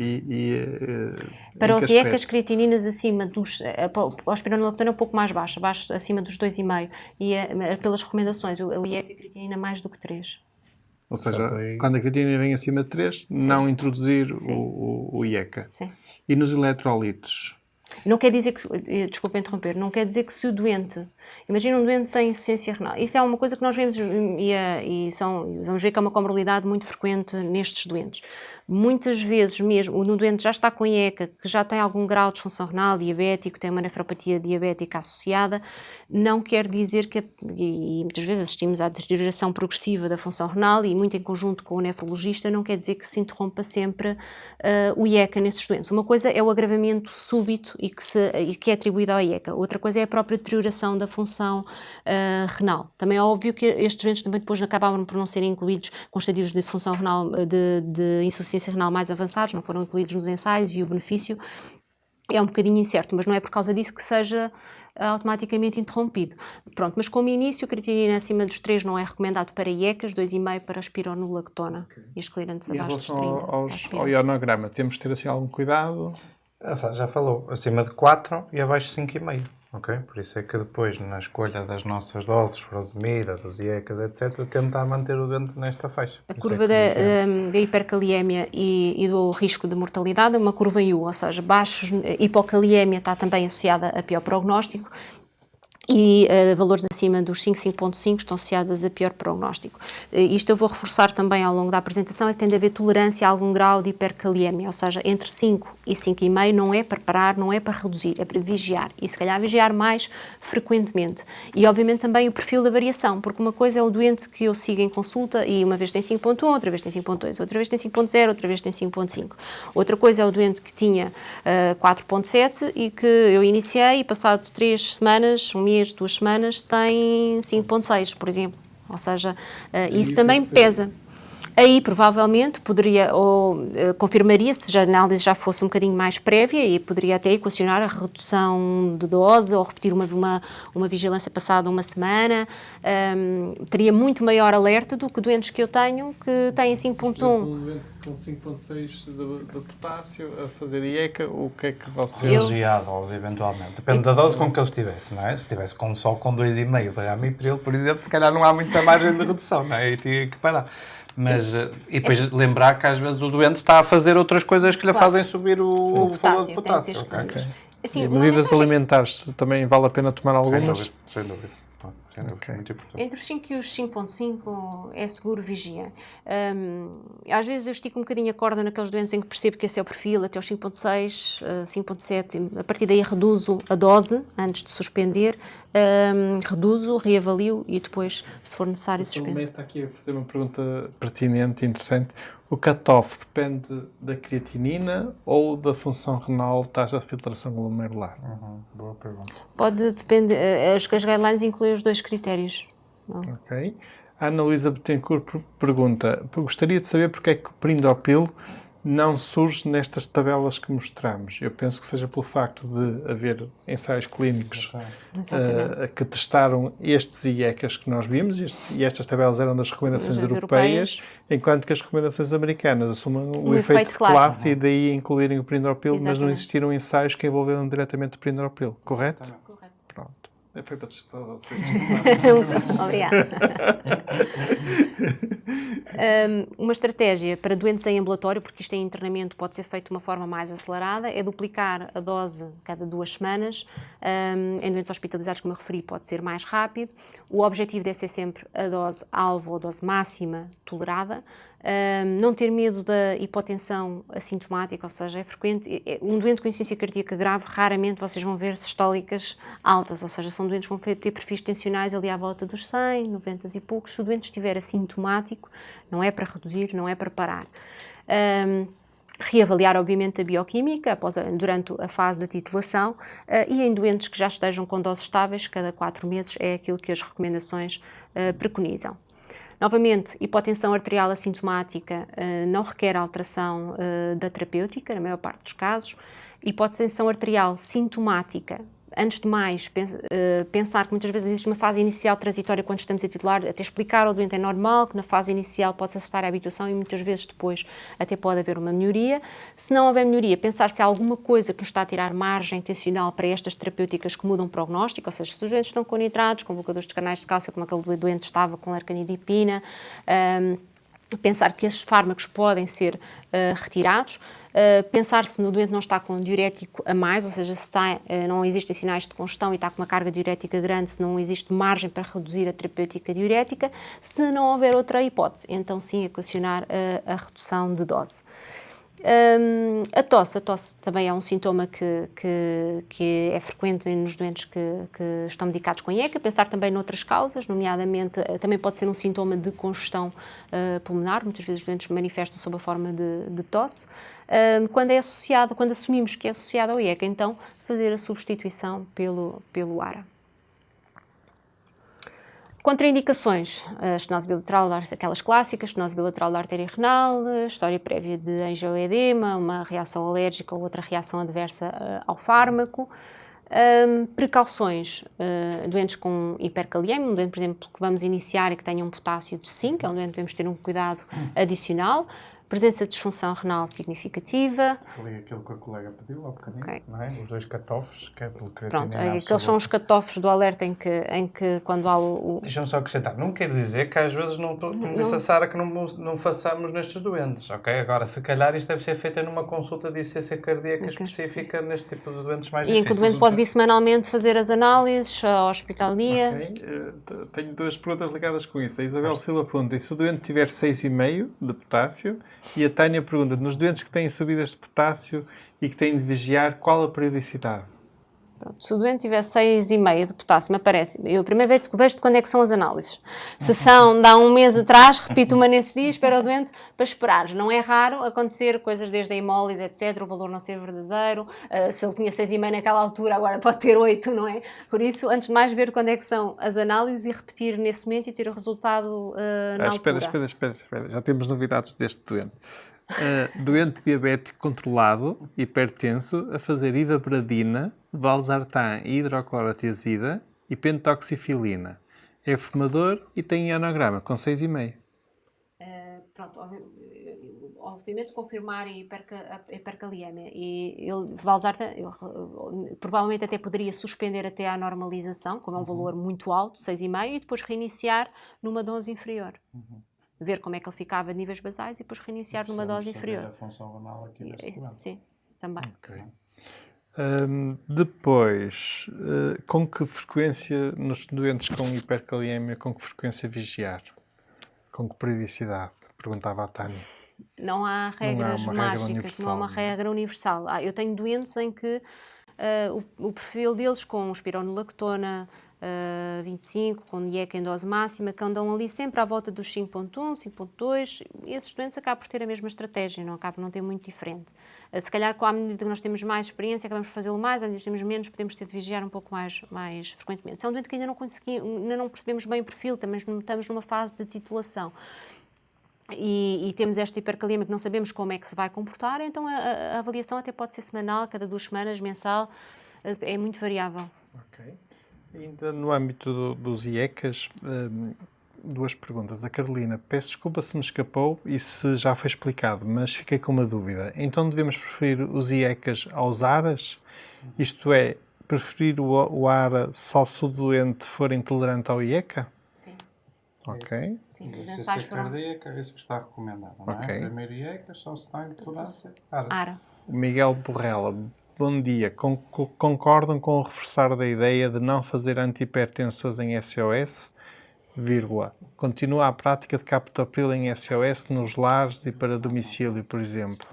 Speaker 3: Para os IECAs, creatininas acima dos... A espironolactona é um pouco mais baixa, acima dos 2,5. E pelas recomendações, o IECA creatinina mais do que 3.
Speaker 1: Ou seja, quando a creatinina vem acima de 3, não introduzir o IECA.
Speaker 3: Sim.
Speaker 1: E nos eletrólitos?
Speaker 3: Não quer dizer que, desculpa interromper, não quer dizer que se o doente, imagina um doente que tem insuficiência renal, isso é uma coisa que nós vemos vamos ver que é uma comorbilidade muito frequente nestes doentes. Muitas vezes mesmo, o doente já está com IECA, que já tem algum grau de disfunção renal, diabético, tem uma nefropatia diabética associada, não quer dizer que, e muitas vezes assistimos à deterioração progressiva da função renal e muito em conjunto com o nefrologista, não quer dizer que se interrompa sempre o IECA nesses doentes. Uma coisa é o agravamento súbito e que é atribuído ao IECA. Outra coisa é a própria deterioração da função renal. Também é óbvio que estes doentes também depois acabavam por não serem incluídos com estadios de função renal, de insuficiência renal mais avançados, não foram incluídos nos ensaios e o benefício é um bocadinho incerto, mas não é por causa disso que seja automaticamente interrompido. Pronto, mas como início, a creatinina acima dos 3 não é recomendado para IECAs, 2,5 para espironolactona e esclerantes abaixo dos 30.
Speaker 1: Ao ionograma, temos de ter assim algum cuidado?
Speaker 2: Já falou, acima de 4 e abaixo de 5,5. Ok? Por isso é que depois, na escolha das nossas doses, furosemida, dos IECAs, etc., tentar manter o doente nesta faixa.
Speaker 3: A curva da hipercaliemia e do risco de mortalidade é uma curva U, ou seja, hipocaliemia está também associada a pior prognóstico e valores acima dos 5,5 estão associados a pior prognóstico. Isto eu vou reforçar também ao longo da apresentação, é que tem de haver tolerância a algum grau de hipercaliemia, ou seja, entre 5 e 5,5 não é para parar, não é para reduzir, é para vigiar e se calhar vigiar mais frequentemente. E obviamente também o perfil da variação, porque uma coisa é o doente que eu sigo em consulta e uma vez tem 5,1, outra vez tem 5,2, outra vez tem 5,0, outra vez tem 5,5. Outra coisa é o doente que tinha 4,7 e que eu iniciei e passado 3 semanas, um mês, 2 semanas, tem 5,6, por exemplo. Ou seja, isso também pesa. Aí, provavelmente, poderia, ou confirmaria, se a análise já fosse um bocadinho mais prévia, e poderia até equacionar a redução de dose, ou repetir uma vigilância passada uma semana. Teria muito maior alerta do que doentes que eu tenho, que têm 5,1.
Speaker 1: Um doente com 5,6 de potássio a fazer IECA, o que é que você...
Speaker 2: Reduziu a dose, eventualmente. Depende da dose com que ele estivesse, não é? Se estivesse só com 2,5 de ramipril, por exemplo, se calhar não há muita margem de redução, não é? E tinha que parar. Mas, e depois lembrar que às vezes o doente está a fazer outras coisas que lhe fazem subir o valor de potássio.
Speaker 3: Assim,
Speaker 1: e medidas alimentares, também vale a pena tomar algumas?
Speaker 2: Sem dúvida. Okay. Muito importante.
Speaker 3: Entre os 5 e os 5,5 é seguro vigia. Às vezes eu estico um bocadinho a corda naqueles doentes em que percebo que esse é o perfil, até os 5,6, 5,7. A partir daí reduzo a dose antes de suspender, reduzo, reavalio e depois, se for necessário, suspendo.
Speaker 1: Está aqui a fazer uma pergunta pertinente e interessante. O cut-off depende da creatinina ou da função renal, taxa de filtração glomerular?
Speaker 2: Boa pergunta.
Speaker 3: Pode depender. As guidelines incluem os 2 critérios. Não?
Speaker 1: Ok. A Ana Luísa Betancourt pergunta: gostaria de saber porque é que o Prindopil não surge nestas tabelas que mostramos. Eu penso que seja pelo facto de haver ensaios clínicos que testaram estes IECAs que nós vimos, e estas tabelas eram das recomendações europeias, enquanto que as recomendações americanas assumem o efeito de classe e daí incluírem o Prindopil, mas não existiram ensaios que envolveram diretamente o Prindopil, correto?
Speaker 3: Correto.
Speaker 1: Pronto. Foi para vocês.
Speaker 3: Obrigada. Uma estratégia para doentes em ambulatório, porque isto em internamento pode ser feito de uma forma mais acelerada, é duplicar a dose cada 2 semanas. Em doentes hospitalizados, como eu referi, pode ser mais rápido. O objetivo deve ser sempre a dose alvo ou dose máxima tolerada. Não ter medo da hipotensão assintomática, ou seja, é frequente, um doente com insuficiência cardíaca grave, raramente vocês vão ver sistólicas altas, ou seja, são doentes que vão ter perfis tensionais ali à volta dos 100, 90 e poucos. Se o doente estiver assintomático, não é para reduzir, não é para parar. Reavaliar, obviamente, a bioquímica durante a fase da titulação e em doentes que já estejam com doses estáveis, cada 4 meses é aquilo que as recomendações preconizam. Novamente, hipotensão arterial assintomática não requer alteração da terapêutica, na maior parte dos casos. Hipotensão arterial sintomática, antes de mais, pensar que muitas vezes existe uma fase inicial transitória quando estamos a titular, até explicar ao doente é normal que na fase inicial pode-se aceitar a habituação e muitas vezes depois até pode haver uma melhoria. Se não houver melhoria, pensar se há alguma coisa que nos está a tirar margem intencional para estas terapêuticas que mudam o prognóstico, ou seja, se os doentes estão com nitratos, com bloqueadores de canais de cálcio, como aquele doente estava com lercanidipina, pensar que esses fármacos podem ser retirados, pensar se no doente não está com diurético a mais, ou seja, se não existem sinais de congestão e está com uma carga diurética grande, se não existe margem para reduzir a terapêutica diurética, se não houver outra hipótese, então sim equacionar a redução de dose. A tosse também é um sintoma que é frequente nos doentes que estão medicados com IECA. Pensar também noutras causas, nomeadamente também pode ser um sintoma de congestão pulmonar. Muitas vezes os doentes manifestam sob a forma de tosse. Quando assumimos que é associado ao IECA, então fazer a substituição pelo ARA. Contraindicações, a estenose bilateral, aquelas clássicas, estenose bilateral da artéria renal, história prévia de angioedema, uma reação alérgica ou outra reação adversa ao fármaco. Precauções, doentes com hipercaliemia, um doente, por exemplo, que vamos iniciar e que tenha um potássio de 5, é um doente que devemos ter um cuidado adicional. Presença de disfunção renal significativa.
Speaker 2: Foi aquilo que a colega pediu há bocadinho,
Speaker 3: Okay.
Speaker 2: não é? Os 2 cutoffs, que é pelo
Speaker 3: Pronto, aqueles são os cutoffs do alerta em que quando há o...
Speaker 2: Deixa-me só acrescentar, não quer dizer que às vezes não disse a Sara que não façamos nestes doentes, ok? Agora, se calhar isto deve ser feito numa consulta de ICC cardíaca específica neste tipo de doentes mais difíceis.
Speaker 3: E em que o doente pode vir semanalmente fazer as análises, a hospitalia.
Speaker 1: Okay. Tenho 2 perguntas ligadas com isso. A Isabel Silva pergunta, e se o doente tiver 6,5 de potássio? E a Tânia pergunta, nos doentes que têm subidas de potássio e que têm de vigiar, qual a periodicidade?
Speaker 3: Pronto, se o doente tiver 6,5 de potássio, me aparece. Eu primeiro vejo de quando é que são as análises. Se são de há um mês atrás, repito uma nesse dia, espero o doente para esperar. Não é raro acontecer coisas desde a hemólise, etc., o valor não ser verdadeiro. Se ele tinha 6,5 naquela altura, agora pode ter 8, não é? Por isso, antes de mais, ver quando é que são as análises e repetir nesse momento e ter o resultado na altura.
Speaker 1: Espera. Já temos novidades deste doente. Doente diabético controlado, hipertenso, a fazer ivabradina, valsartan e hidroclorotiazida e pentoxifilina. É fumador e tem ionograma com 6,5.
Speaker 3: Pronto, obviamente confirmar a hipercaliemia e valsartan provavelmente até poderia suspender até à normalização, como é um valor muito alto, 6,5, e depois reiniciar numa dose inferior. Ver como é que ele ficava de níveis basais e depois reiniciar numa dose inferior.
Speaker 2: A função renal aqui neste momento.
Speaker 3: Sim, também.
Speaker 1: Okay. Depois, com que frequência nos doentes com hipercaliemia, com que frequência vigiar? Com que periodicidade? Perguntava a Tânia.
Speaker 3: Não há regras mágicas, não há uma regra universal. Eu tenho doentes em que o perfil deles com espironolactona 25, com IECA em dose máxima, que andam ali sempre à volta dos 5.1, 5.2, esses doentes acabam por ter a mesma estratégia, não acabam por não ter muito diferente. Se calhar, à medida que nós temos mais experiência, acabamos por fazê-lo mais, à medida que temos menos, podemos ter de vigiar um pouco mais frequentemente. Se é um doente que ainda não percebemos bem o perfil, também estamos numa fase de titulação. E temos esta hipercalemia que não sabemos como é que se vai comportar, então a avaliação até pode ser semanal, cada 2 semanas, mensal, é muito variável.
Speaker 1: Ok. Ainda no âmbito dos IECAs, 2 perguntas. A Carolina, peço desculpa se me escapou e se já foi explicado, mas fiquei com uma dúvida. Então devemos preferir os IECAs aos ARAs? Isto é, preferir o ARA só se o doente for intolerante ao IECA?
Speaker 3: Sim.
Speaker 1: Ok.
Speaker 3: Sim, os
Speaker 2: A
Speaker 3: ensaios
Speaker 2: ICC
Speaker 3: foram...
Speaker 2: cardíaca é isso que está recomendado, não é?
Speaker 1: Ok.
Speaker 2: Primeiro IECA, só se está intolerância.
Speaker 3: ARA.
Speaker 1: O Miguel Borrella, bom dia. Concordam com o reforçar da ideia de não fazer antihipertensores em SOS? Vírgula. Continua a prática de captopril em SOS nos lares e para domicílio, por exemplo.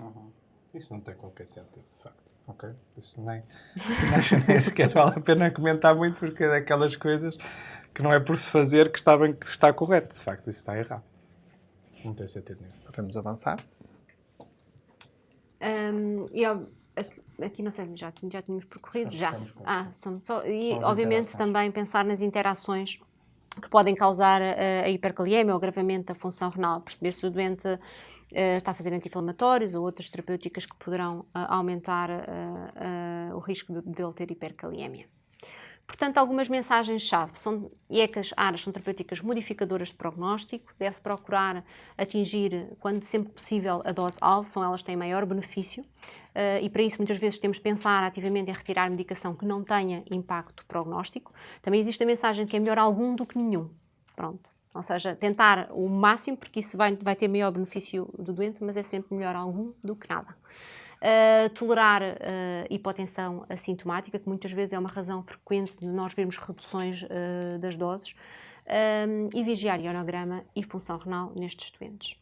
Speaker 2: Isso não tem qualquer sentido, de facto. Ok? Isso nem sequer vale a pena comentar muito, porque é daquelas coisas que não é por se fazer que está correto. De facto, isso está errado. Não tem sentido nenhum.
Speaker 1: Podemos avançar?
Speaker 3: Aqui não sei, já tínhamos percorrido? Já. Obviamente também pensar nas interações que podem causar a hipercaliemia ou agravamento da função renal. Perceber se o doente está a fazer anti-inflamatórios ou outras terapêuticas que poderão aumentar o risco de ele ter hipercaliemia. Portanto, algumas mensagens-chave. IECAs, ARAs são terapêuticas modificadoras de prognóstico. Deve-se procurar atingir, quando sempre possível, a dose-alvo. São elas que têm maior benefício. E para isso, muitas vezes, temos de pensar ativamente em retirar medicação que não tenha impacto prognóstico. Também existe a mensagem que é melhor algum do que nenhum. Pronto. Ou seja, tentar o máximo, porque isso vai ter maior benefício do doente, mas é sempre melhor algum do que nada. Tolerar hipotensão assintomática, que muitas vezes é uma razão frequente de nós vermos reduções das doses, e vigiar ionograma e função renal nestes doentes.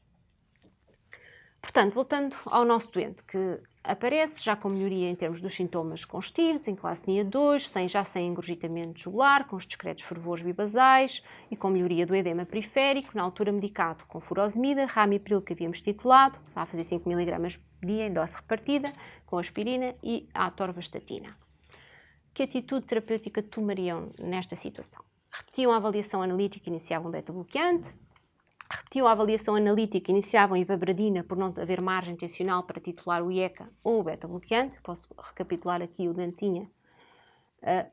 Speaker 3: Portanto, voltando ao nosso doente, que aparece já com melhoria em termos dos sintomas congestivos, em classe NIA 2, já sem engurgitamento jugular, com os discretos fervores bibasais e com melhoria do edema periférico, na altura medicado com furosemida, ramipril que havíamos titulado, está a fazer 5 mg por dia em dose repartida, com aspirina e atorvastatina. Que atitude terapêutica tomariam nesta situação? Repetiam a avaliação analítica e iniciavam beta-bloqueante, repetiam a avaliação analítica e iniciavam ivabradina por não haver margem tensional para titular o IECA ou o beta-bloqueante. Posso recapitular aqui, o doente tinha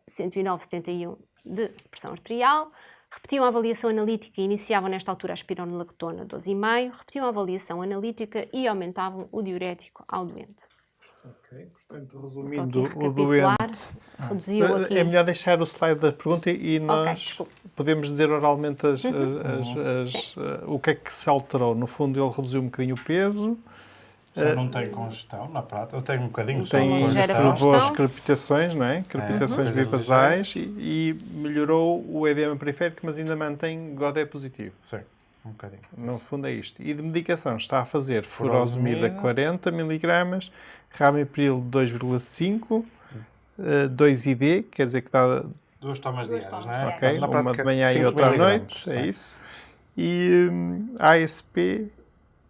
Speaker 3: 109/71 de pressão arterial. Repetiam a avaliação analítica e iniciavam nesta altura a espironolactona 12,5. Repetiam a avaliação analítica e aumentavam o diurético ao doente.
Speaker 1: Ok, portanto,
Speaker 3: Só
Speaker 1: resumindo,
Speaker 3: aqui
Speaker 1: o doente...
Speaker 3: reduziu aqui...
Speaker 1: É melhor deixar o slide da pergunta e nós podemos dizer oralmente o que é que se alterou. No fundo, ele reduziu um bocadinho o peso.
Speaker 2: Já não tem congestão, na prática. Eu tenho um bocadinho
Speaker 1: Tem
Speaker 2: de
Speaker 1: fervores, crepitações, não é? Crepitações bibasais e melhorou o edema periférico, mas ainda mantém GODE positivo.
Speaker 2: Sim, um bocadinho.
Speaker 1: No fundo é isto. E de medicação está a fazer furosemida 40 mg, ramipril 2,5, 2ID, quer dizer que dá
Speaker 2: 2 tomas diárias, não é?
Speaker 1: ok,
Speaker 2: Na
Speaker 1: uma
Speaker 2: prática,
Speaker 1: de manhã e
Speaker 2: 5
Speaker 1: outra à
Speaker 2: miligramas,
Speaker 1: noite, é
Speaker 2: sim.
Speaker 1: isso. E ASP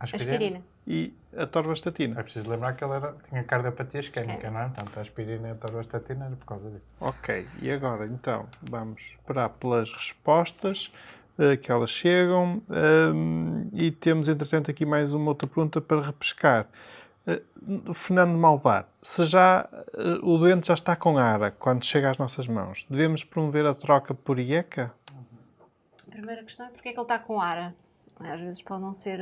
Speaker 3: Aspirina.
Speaker 1: e a torvastatina.
Speaker 2: É preciso lembrar que ele tinha cardiopatia isquémica, não é? Portanto, a aspirina e a torvastatina era por causa disso.
Speaker 1: Ok, e agora então vamos esperar pelas respostas que elas chegam e temos entretanto aqui mais uma outra pergunta para repescar. Fernando Malvar, se já o doente já está com ARA quando chega às nossas mãos, devemos promover a troca por IECA?
Speaker 3: A primeira questão é porque é que ele está com ARA. Às vezes pode não ser...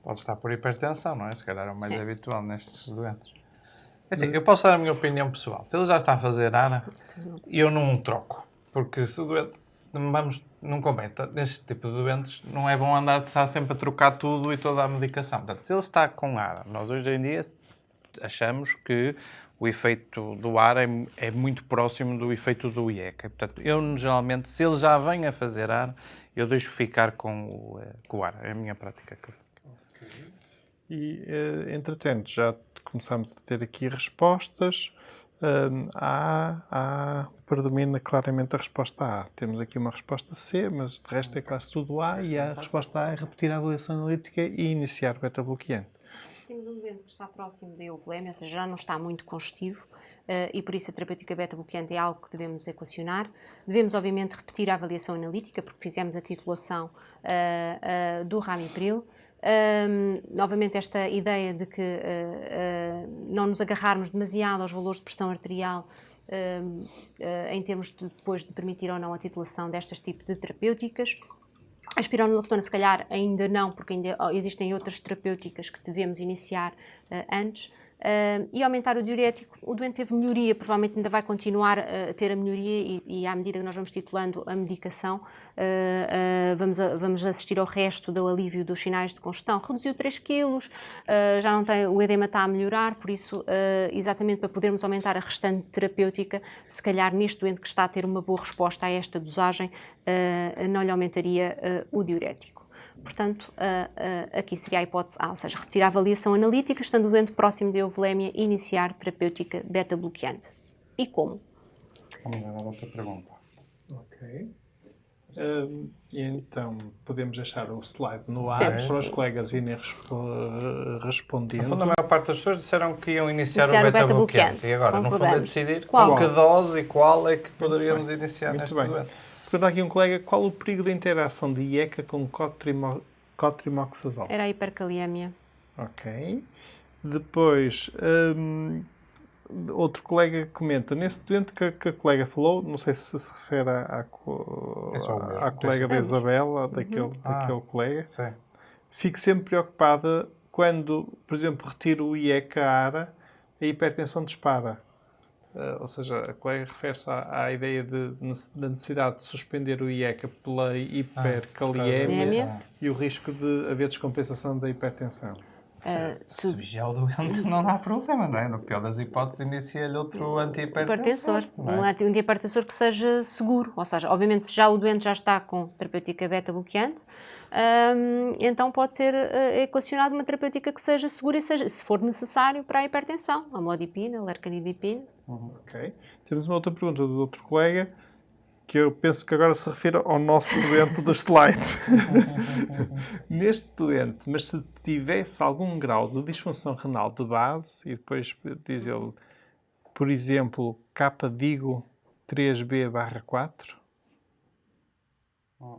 Speaker 2: Pode estar por hipertensão, não é? Se calhar é o mais
Speaker 3: Sim.
Speaker 2: habitual nestes doentes. Assim, eu posso dar a minha opinião pessoal. Se ele já está a fazer ARA, eu não o troco. Porque se o doente... não convém. Neste tipo de doentes, não é bom andar sempre a trocar tudo e toda a medicação. Portanto, se ele está com ARA, nós hoje em dia achamos que o efeito do ARA é muito próximo do efeito do IECA. Portanto, eu geralmente, se ele já vem a fazer ARA, eu deixo ficar com o ARA. É a minha prática.
Speaker 1: E, entretanto, já começamos a ter aqui respostas. Predomina claramente a resposta A. Temos aqui uma resposta C, mas de resto é quase tudo A. E a resposta A é repetir a avaliação analítica e iniciar o beta-bloqueante.
Speaker 3: Temos um doente que está próximo da euvolemia, ou seja, já não está muito congestivo e por isso a terapêutica beta-bloqueante é algo que devemos equacionar. Devemos, obviamente, repetir a avaliação analítica, porque fizemos a titulação do ramipril. Novamente esta ideia de que não nos agarrarmos demasiado aos valores de pressão arterial em termos de depois de permitir ou não a titulação destas tipos de terapêuticas. A espironolactona se calhar ainda não, porque ainda existem outras terapêuticas que devemos iniciar antes. E aumentar o diurético. O doente teve melhoria, provavelmente ainda vai continuar a ter a melhoria e à medida que nós vamos titulando a medicação, vamos assistir ao resto do alívio dos sinais de congestão. Reduziu 3 kg, já não tem, o edema está a melhorar, por isso, exatamente para podermos aumentar a restante terapêutica, se calhar neste doente que está a ter uma boa resposta a esta dosagem, não lhe aumentaria o diurético. Portanto, aqui seria a hipótese A, ou seja, repetir a avaliação analítica, estando o doente próximo da euvolemia e iniciar terapêutica beta-bloqueante. E como?
Speaker 2: Vamos ver a outra pergunta.
Speaker 1: Ok. Então, podemos deixar o slide no ar para os colegas irem respondendo.
Speaker 2: No fundo, a maior parte das pessoas disseram que iam iniciar o
Speaker 3: beta-bloqueante.
Speaker 2: beta-bloqueante. E agora, no fundo, é decidir
Speaker 3: qual
Speaker 2: que dose e qual é que poderíamos iniciar neste doente.
Speaker 1: Pergunta aqui um colega, qual o perigo da interação de IECA com cotrimoxazol?
Speaker 3: Era a hipercaliemia.
Speaker 1: Ok. Depois, outro colega comenta, nesse doente que a colega falou, não sei se se refere à colega da Isabela, daquele colega,
Speaker 2: Sim.
Speaker 1: fico sempre preocupada quando, por exemplo, retiro o IECA-ARA, a hipertensão dispara. ou seja, a colega refere-se à ideia da necessidade de suspender o IECA pela hipercaliemia e o risco de haver descompensação da hipertensão.
Speaker 2: Se vigiar o doente não há problema, não é? No pior das hipóteses, inicia-lhe outro antihipertensor.
Speaker 3: Um antihipertensor que seja seguro. Ou seja, obviamente, se já o doente já está com terapêutica beta-bloqueante, então pode ser equacionado uma terapêutica que seja segura e seja, se for necessário, para a hipertensão. Amlodipina, lercanidipina.
Speaker 1: Ok. Temos uma outra pergunta do outro colega, que eu penso que agora se refere ao nosso doente dos slides. Neste doente, mas se tivesse algum grau de disfunção renal de base, e depois diz ele, por exemplo, K-digo 3B/4?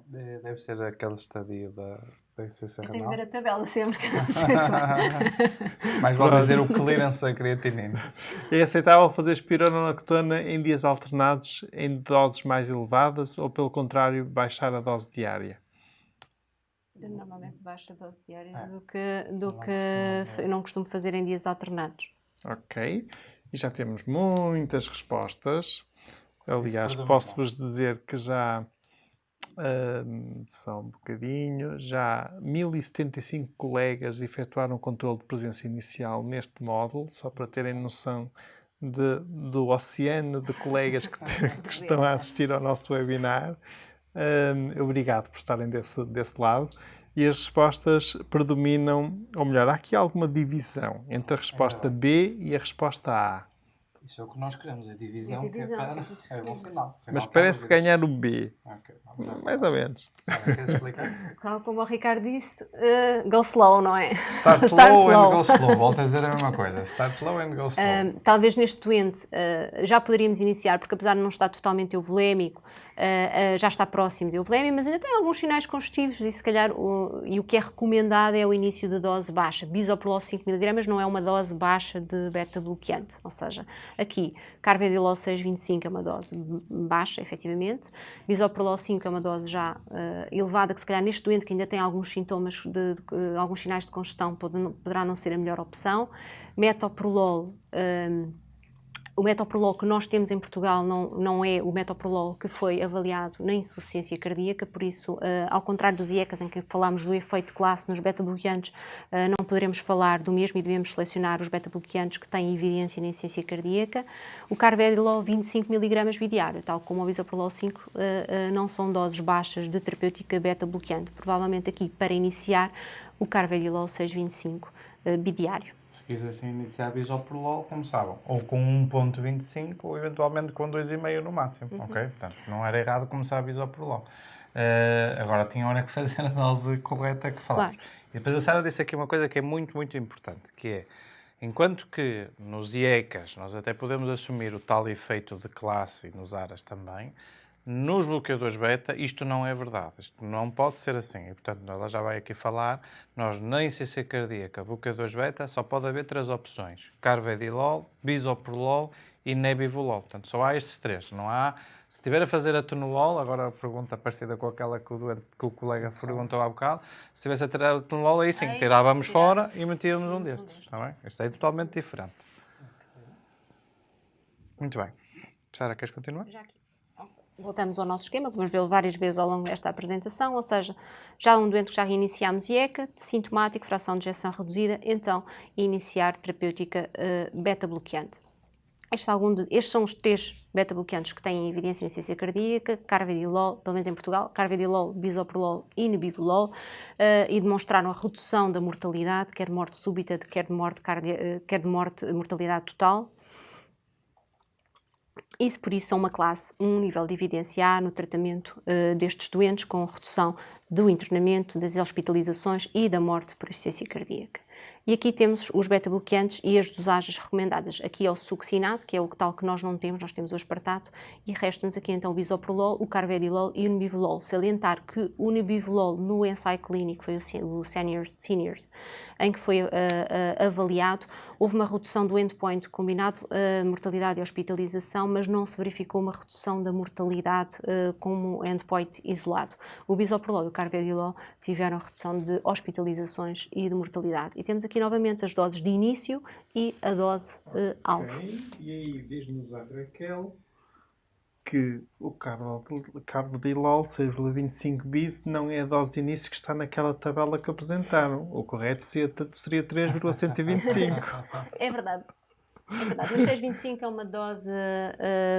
Speaker 2: Deve ser aquele estadio da insuficiência renal.
Speaker 3: Eu tenho que ver a tabela sempre, que não sei.
Speaker 2: Mais vale dizer o clearance da creatinina.
Speaker 1: É aceitável fazer espironolactona em dias alternados em doses mais elevadas ou, pelo contrário, baixar a dose diária?
Speaker 3: Eu normalmente baixo a dose diária do que eu não costumo fazer em dias alternados.
Speaker 1: Ok. E já temos muitas respostas. Aliás, posso-vos dizer que já... só um bocadinho. Já 1075 colegas efetuaram o controle de presença inicial neste módulo, só para terem noção do oceano de colegas que estão a assistir ao nosso webinar. Obrigado por estarem desse lado. E as respostas predominam, ou melhor, há aqui alguma divisão entre a resposta B e a resposta A.
Speaker 2: Isso é o que nós queremos, a divisão, que é bom sinal.
Speaker 1: Mas parece ganhar o B.
Speaker 2: Okay,
Speaker 1: mais ou menos.
Speaker 2: Queres explicar?
Speaker 3: Tal como o Ricardo disse, go slow, não é?
Speaker 2: Start slow and go slow. Volto a dizer a mesma coisa. Start slow and go slow.
Speaker 3: Talvez neste doente já poderíamos iniciar, porque apesar de não estar totalmente euvolémico, já está próximo de euvolemia, mas ainda tem alguns sinais congestivos e se calhar o que é recomendado é o início de dose baixa. Bisoprolol 5mg não é uma dose baixa de beta-bloqueante, ou seja, aqui carvedilol 6,25 é uma dose baixa, efetivamente. Bisoprolol 5 é uma dose já elevada, que se calhar neste doente que ainda tem alguns sintomas, alguns sinais de congestão, poderá não ser a melhor opção. Metoprolol, o metoprolol que nós temos em Portugal não é o metoprolol que foi avaliado na insuficiência cardíaca, por isso, ao contrário dos IECAs, em que falámos do efeito de classe nos beta-bloqueantes, não poderemos falar do mesmo e devemos selecionar os beta-bloqueantes que têm evidência na insuficiência cardíaca. O carvedilol 25mg bidiário, tal como o bisoprolol 5, não são doses baixas de terapêutica beta-bloqueante. Provavelmente aqui, para iniciar, o carvedilol 6,25 bidiário.
Speaker 2: Se quisessem iniciar bisoprolol, como sabem, ou com 1.25 ou eventualmente com 2,5 no máximo, ok? Portanto, não era errado começar bisoprolol. Agora tinham que fazer a dose correta que falámos.
Speaker 3: Claro.
Speaker 2: E depois a Sara disse aqui uma coisa que é muito, muito importante, que é, enquanto que nos IECAs nós até podemos assumir o tal efeito de classe e nos ARAS também, nos bloqueadores beta, isto não é verdade. Isto não pode ser assim. E, portanto, ela já vai aqui falar. Nós, na insuficiência cardíaca, bloqueadores beta, só pode haver 3 opções. Carvedilol, bisoprolol e nebivolol. Portanto, só há estes 3. Não há... Se estiver a fazer atenolol, agora a pergunta parecida com aquela que o colega perguntou há bocado, se estivesse a ter atenolol, aí sim, tirávamos fora e metíamos um destes. Está bem? Isto é totalmente diferente. Muito bem. Sara, queres continuar?
Speaker 3: Já aqui. Voltamos ao nosso esquema, vamos vê-lo várias vezes ao longo desta apresentação, ou seja, já um doente que já reiniciámos IECA, sintomático, fração de ejeção reduzida, então iniciar terapêutica beta-bloqueante. Estes são os 3 beta-bloqueantes que têm evidência na insuficiência cardíaca, carvedilol, pelo menos em Portugal, carvedilol, bisoprolol e nebivolol, e demonstraram a redução da mortalidade, quer de morte súbita, quer de mortalidade total. Isso, por isso, são uma classe, um nível de evidência A no tratamento destes doentes com redução do internamento, das hospitalizações e da morte por insuficiência cardíaca. E aqui temos os beta-bloqueantes e as dosagens recomendadas. Aqui é o succinado, que é o tal que nós não temos, nós temos o aspartato, e resta-nos aqui então o bisoprolol, o carvedilol e o nebivolol. Salientar que o nebivolol no ensaio clínico, foi o Seniors, em que foi avaliado, houve uma redução do endpoint combinado, mortalidade e hospitalização, mas não se verificou uma redução da mortalidade como endpoint isolado. O bisoprolol e o carvedilol tiveram redução de hospitalizações e de mortalidade. E temos aqui novamente as doses de início e a dose alvo.
Speaker 1: E aí diz-nos a Raquel que o carvedilol 6,25 BID não é a dose de início que está naquela tabela que apresentaram. O correto seria 3,125.
Speaker 3: É verdade. É verdade, mas 6,25 é uma dose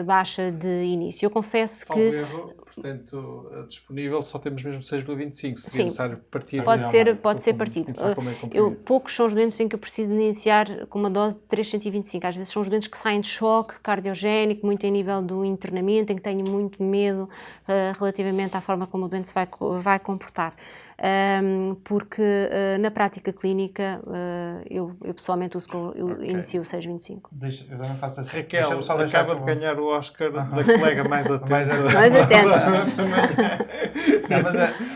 Speaker 3: baixa de início. Eu confesso que...
Speaker 1: Erro, portanto, disponível só temos mesmo 6,25. Se
Speaker 3: Sim,
Speaker 1: necessário partir.
Speaker 3: pode ser partido. Poucos são os doentes em que eu preciso de iniciar com uma dose de 3,125. Às vezes são os doentes que saem de choque cardiogénico, muito em nível do internamento, em que tenho muito medo relativamente à forma como o doente se vai comportar. Porque na prática clínica eu pessoalmente inicio o 6,25.
Speaker 2: Eu também faço assim.
Speaker 1: Raquel acaba de ganhar o Oscar da colega mais atenta.
Speaker 3: Mais atenta.
Speaker 2: Não, mas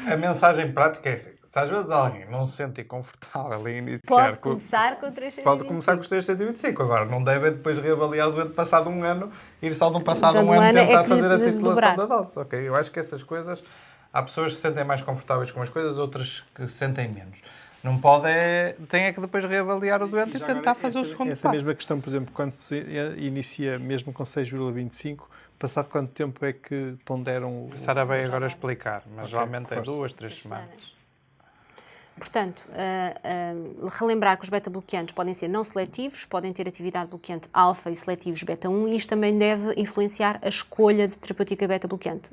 Speaker 2: a mensagem prática é assim. Se às vezes alguém não se sente confortável em iniciar...
Speaker 3: Pode começar com 3,125.
Speaker 2: Pode começar com os 3,125. Agora, não deve depois reavaliar o doente passado um ano, ir só no passado
Speaker 3: Então,
Speaker 2: um ano
Speaker 3: é
Speaker 2: tentar
Speaker 3: que
Speaker 2: fazer a
Speaker 3: de
Speaker 2: titulação
Speaker 3: dobrar.
Speaker 2: da dose. Okay? Eu acho que essas coisas... Há pessoas que se sentem mais confortáveis com as coisas, outras que se sentem menos. Não pode tem que depois reavaliar o doente e tentar fazer o segundo passo.
Speaker 1: Essa mesma questão, por exemplo, quando se inicia mesmo com 6,25, passado quanto tempo é que ponderam o...
Speaker 2: Sara vai agora explicar, mas geralmente é 2, 3 semanas.
Speaker 3: Portanto, relembrar que os beta-bloqueantes podem ser não seletivos, podem ter atividade bloqueante alfa e seletivos beta-1, e isto também deve influenciar a escolha de terapêutica beta-bloqueante.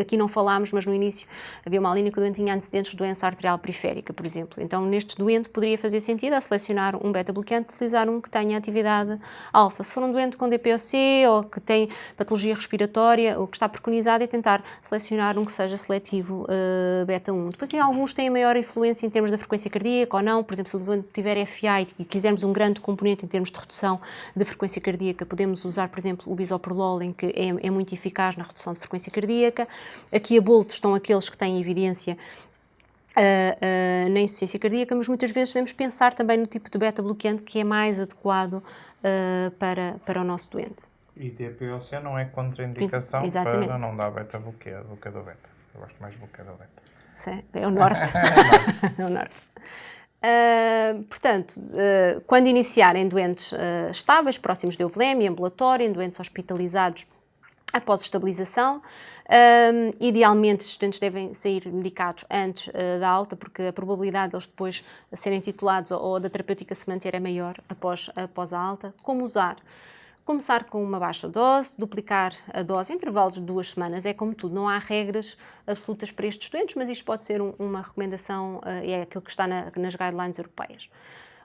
Speaker 3: Aqui não falámos, mas no início havia uma linha que o doente tinha antecedentes de doença arterial periférica, por exemplo. Então, nestes doentes poderia fazer sentido a selecionar um beta-bloqueante, utilizar um que tenha atividade alfa. Se for um doente com DPOC ou que tem patologia respiratória, o que está preconizado é tentar selecionar um que seja seletivo beta-1. Depois, alguns têm maior influência em termos da frequência cardíaca ou não. Por exemplo, se o doente tiver FA e quisermos um grande componente em termos de redução de frequência cardíaca, podemos usar, por exemplo, o bisoprolol, em que é muito eficaz na redução de frequência cardíaca. Aqui a bolto estão aqueles que têm evidência na insuficiência cardíaca, mas muitas vezes devemos pensar também no tipo de beta-bloqueante que é mais adequado para o nosso doente.
Speaker 2: E DPOC não é contraindicação para não dar beta-bloqueio do beta. Eu gosto mais de bloqueio do beta.
Speaker 3: É o norte. É o norte. Portanto, quando iniciarem doentes estáveis, próximos de euvolemia, ambulatório, em doentes hospitalizados após estabilização, idealmente estes doentes devem sair medicados antes da alta, porque a probabilidade de eles depois serem titulados ou da terapêutica se manter é maior após a alta. Como usar? Começar com uma baixa dose, duplicar a dose em intervalos de 2 semanas. É como tudo, não há regras absolutas para estes doentes, mas isto pode ser uma recomendação, é aquilo que está nas guidelines europeias.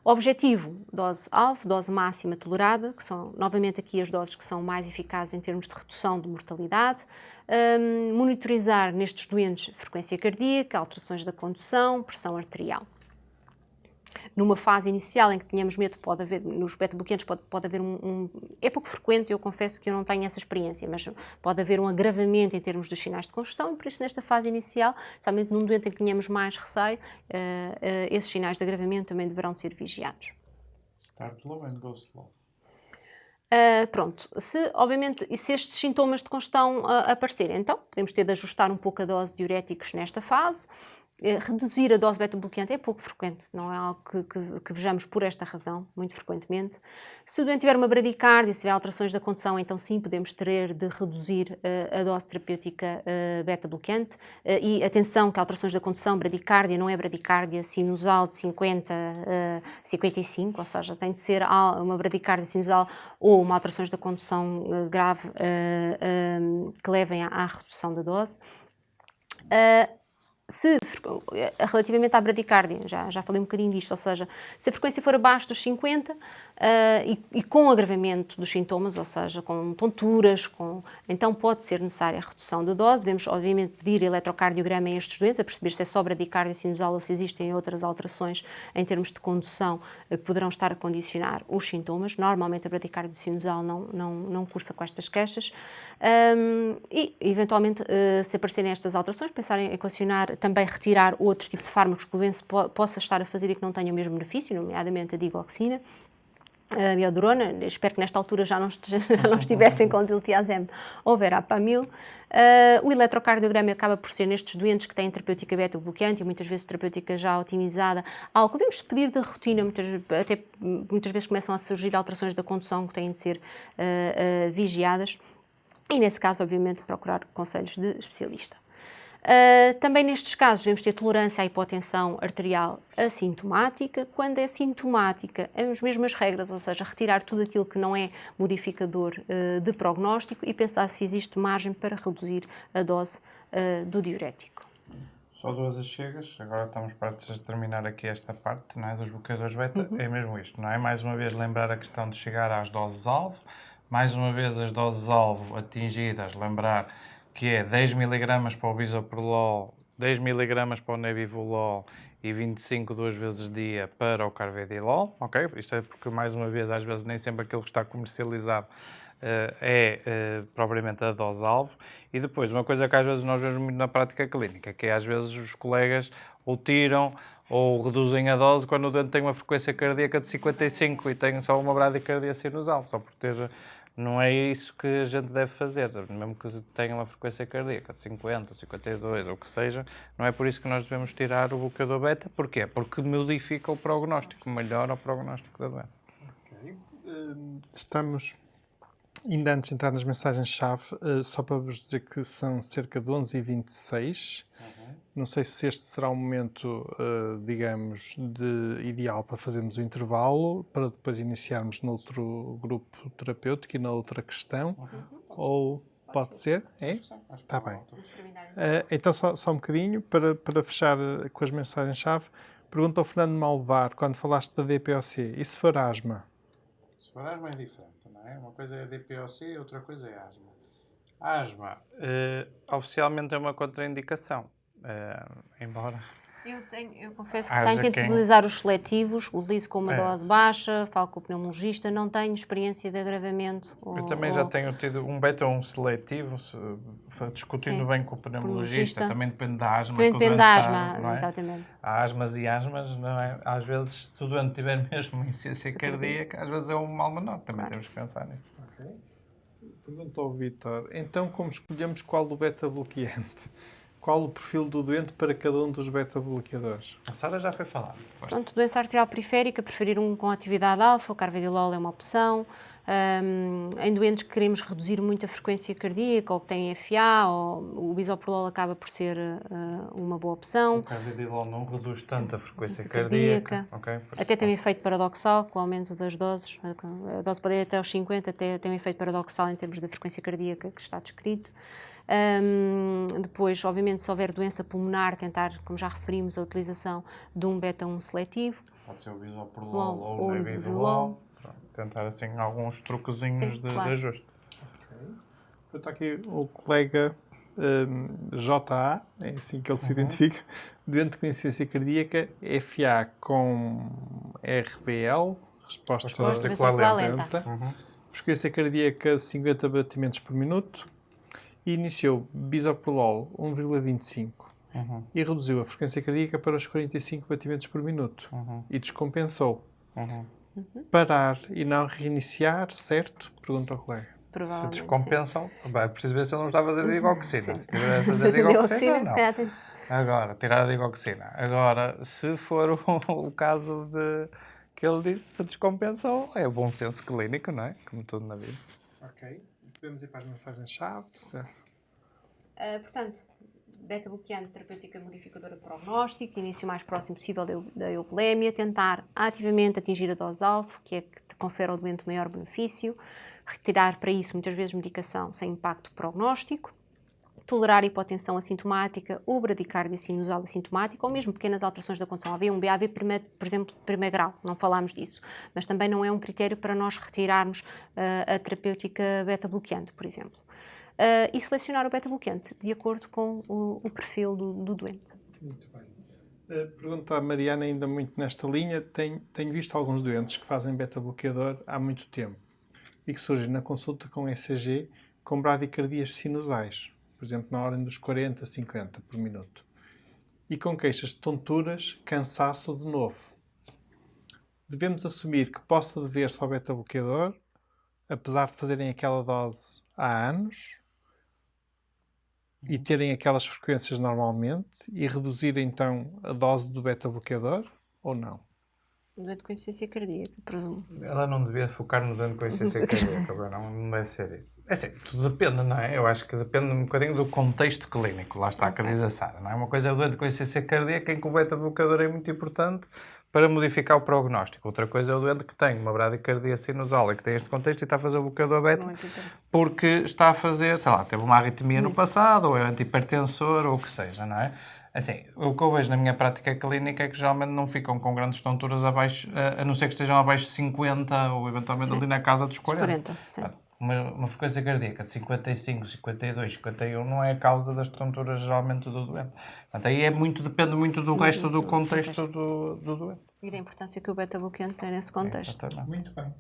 Speaker 3: Objetivo, dose-alvo, dose máxima tolerada, que são novamente aqui as doses que são mais eficazes em termos de redução de mortalidade. Monitorizar nestes doentes frequência cardíaca, alterações da condução, pressão arterial. Numa fase inicial em que tínhamos medo, pode haver, nos beta-bloqueantes pode haver é pouco frequente, eu confesso que eu não tenho essa experiência, mas pode haver um agravamento em termos dos sinais de congestão, por isso nesta fase inicial, somente num doente em que tínhamos mais receio, esses sinais de agravamento também deverão ser vigiados.
Speaker 2: Start low and go slow.
Speaker 3: Pronto, obviamente, se estes sintomas de congestão aparecerem, então podemos ter de ajustar um pouco a dose de diuréticos nesta fase. Reduzir a dose beta-bloqueante é pouco frequente, não é algo que vejamos por esta razão, muito frequentemente. Se o doente tiver uma bradicárdia, se tiver alterações da condução, então sim, podemos ter de reduzir a dose terapêutica beta-bloqueante. E atenção que alterações da condução, bradicárdia, não é bradicárdia sinusal de 50 a 55, ou seja, tem de ser uma bradicárdia sinusal ou uma alterações da condução grave que levem à redução da dose. Relativamente à bradicárdia, já falei um bocadinho disto, ou seja, se a frequência for abaixo dos 50 e com agravamento dos sintomas, ou seja, com tonturas, então pode ser necessária a redução da dose. Devemos, obviamente, pedir eletrocardiograma a estes doentes, a perceber se é só bradicárdia sinusal ou se existem outras alterações em termos de condução que poderão estar a condicionar os sintomas. Normalmente a bradicárdia sinusal não cursa com estas queixas. E, eventualmente, se aparecerem estas alterações, pensar em equacionar, também retirar outro tipo de fármacos que o doente possa estar a fazer e que não tenham o mesmo benefício, nomeadamente a digoxina. a biodurona, espero que nesta altura já não estivessem com diltiazem ou verapamil. O eletrocardiograma acaba por ser, nestes doentes que têm terapêutica beta-bloqueante e muitas vezes terapêutica já otimizada, algo que devemos pedir de rotina, muitas vezes começam a surgir alterações da condução que têm de ser vigiadas e, nesse caso, obviamente, procurar conselhos de especialista. Também nestes casos devemos ter tolerância à hipotensão arterial assintomática. Quando é sintomática, as mesmas regras, ou seja, retirar tudo aquilo que não é modificador de prognóstico e pensar se existe margem para reduzir a dose do diurético.
Speaker 2: Só duas achegas, agora estamos prestes a terminar aqui esta parte, não é, dos bloqueadores beta, é mesmo isto, não é? Mais uma vez lembrar a questão de chegar às doses-alvo, mais uma vez as doses-alvo atingidas, lembrar que é 10 mg para o bisoprolol, 10 mg para o nebivolol e 25 duas vezes dia para o carvedilol, ok? Isto é porque, mais uma vez, às vezes nem sempre aquilo que está comercializado propriamente a dose-alvo. E depois, uma coisa que às vezes nós vemos muito na prática clínica, que é às vezes os colegas ou tiram ou reduzem a dose quando o doente tem uma frequência cardíaca de 55 e tem só uma bradicardia sinusal, só por ter... Não é isso que a gente deve fazer, mesmo que tenha uma frequência cardíaca de 50, 52 ou o que seja, não é por isso que nós devemos tirar o bloqueador beta. Porquê? Porque modifica o prognóstico, melhora o prognóstico da doença.
Speaker 1: Okay. Estamos, ainda antes de entrar nas mensagens-chave, só para vos dizer que são cerca de 11h26. Não sei se este será o momento, digamos, ideal para fazermos o intervalo, para depois iniciarmos noutro grupo terapêutico e na outra questão. Ou pode ser? É? Está bem. Então, só um bocadinho, para fechar com as mensagens-chave. Pergunta ao Fernando Malvar, quando falaste da DPOC, e se for asma?
Speaker 2: Se for asma é diferente, não é? Uma coisa é DPOC e outra coisa é asma. A asma, oficialmente é uma contraindicação. Embora
Speaker 3: eu confesso que tenho que utilizar os seletivos, utilizo com uma dose baixa, falo com o pneumologista, não tenho experiência de agravamento.
Speaker 2: Eu também já tenho tido um beta ou um seletivo, discutindo bem com o pneumologista, também depende da asma.
Speaker 3: Também depende da asma, exatamente.
Speaker 2: Há asmas e asmas, não é? Às vezes, se o doente tiver mesmo insuficiência cardíaca, às vezes é um mal menor, também temos que pensar nisso.
Speaker 1: Okay. Pergunta ao Vítor, então como escolhemos qual o beta-bloqueante? Qual o perfil do doente para cada um dos beta-bloqueadores?
Speaker 2: A Sara já foi falar.
Speaker 3: Pronto, doença arterial periférica, preferir um com atividade alfa, o carvedilol é uma opção. Em doentes que queremos reduzir muito a frequência cardíaca ou que têm FA, o bisoprolol acaba por ser uma boa opção.
Speaker 2: O carvedilol não reduz tanto a frequência cardíaca. Okay,
Speaker 3: até tem um efeito paradoxal com o aumento das doses. A dose pode ir até aos 50, até tem um efeito paradoxal em termos da frequência cardíaca que está descrito. Depois, obviamente, se houver doença pulmonar, tentar, como já referimos, a utilização de um beta-1 seletivo.
Speaker 2: Pode ser o bisoprolol ou o nebivolol. Tentar, assim, alguns truquezinhos de ajuste.
Speaker 1: Okay. Está aqui o colega JA, é assim que ele se identifica, doente com insuficiência cardíaca, FA com RVL, resposta
Speaker 3: ventricular lenta.
Speaker 1: Frequência cardíaca 50 batimentos por minuto. E iniciou bisoprolol 1,25 e reduziu a frequência cardíaca para os 45 batimentos por minuto e descompensou. Parar e não reiniciar, certo? Pergunta ao colega.
Speaker 2: Se descompensam, é preciso ver se ele não está a fazer digoxina. Se estiver a fazer digoxina, não. Agora, tirar a digoxina. Agora, se for o caso de que ele disse, se descompensou, é o bom senso clínico, não é? Como tudo na vida.
Speaker 1: Ok. Podemos ir para as mensagens-chave.
Speaker 3: Portanto, beta-bloqueante, terapêutica modificadora de prognóstico, início mais próximo possível da euvolemia, tentar ativamente atingir a dose-alvo, que é que te confere ao doente maior benefício, retirar para isso muitas vezes medicação sem impacto prognóstico, tolerar a hipotensão assintomática ou bradicardia sinusal assintomática, ou mesmo pequenas alterações da condição AV, um BAV, por exemplo, primeiro grau, não falámos disso, mas também não é um critério para nós retirarmos a terapêutica beta-bloqueante, por exemplo. E selecionar o beta-bloqueante de acordo com o perfil do doente.
Speaker 1: Muito bem. Pergunta à Mariana, ainda muito nesta linha, tenho visto alguns doentes que fazem beta-bloqueador há muito tempo e que surgem na consulta com ECG com bradicardias sinusais, por exemplo, na ordem dos 40 a 50 por minuto, e com queixas de tonturas, cansaço de novo. devemos assumir que possa dever-se ao beta-bloqueador, apesar de fazerem aquela dose há anos e terem aquelas frequências normalmente e reduzir então a dose do beta-bloqueador ou não?
Speaker 3: Doente com insuficiência cardíaca, presumo.
Speaker 2: Ela não devia focar no dano com insuficiência cardíaca, não deve ser isso. É assim, tudo depende, não é? Eu acho que depende um bocadinho do contexto clínico, lá está, que diz a Sara, não é? Uma coisa é o doente com insuficiência cardíaca, em que o beta-bloqueador é muito importante para modificar o prognóstico. Outra coisa é o doente que tem uma bradicardia sinusal e que tem este contexto e está a fazer o bloqueador beta porque está a fazer, sei lá, teve uma arritmia no passado, ou é antihipertensor, ou o que seja, não é? Assim, o que eu vejo na minha prática clínica é que geralmente não ficam com grandes tonturas abaixo, a não ser que estejam abaixo de 50 ou eventualmente ali na casa dos 40.
Speaker 3: Sim.
Speaker 2: Uma frequência cardíaca de 55, 52, 51 não é a causa das tonturas geralmente do doente. Portanto, aí depende muito do resto do contexto do doente.
Speaker 3: E da importância que o beta-bloqueante tem nesse contexto.
Speaker 1: Muito bem.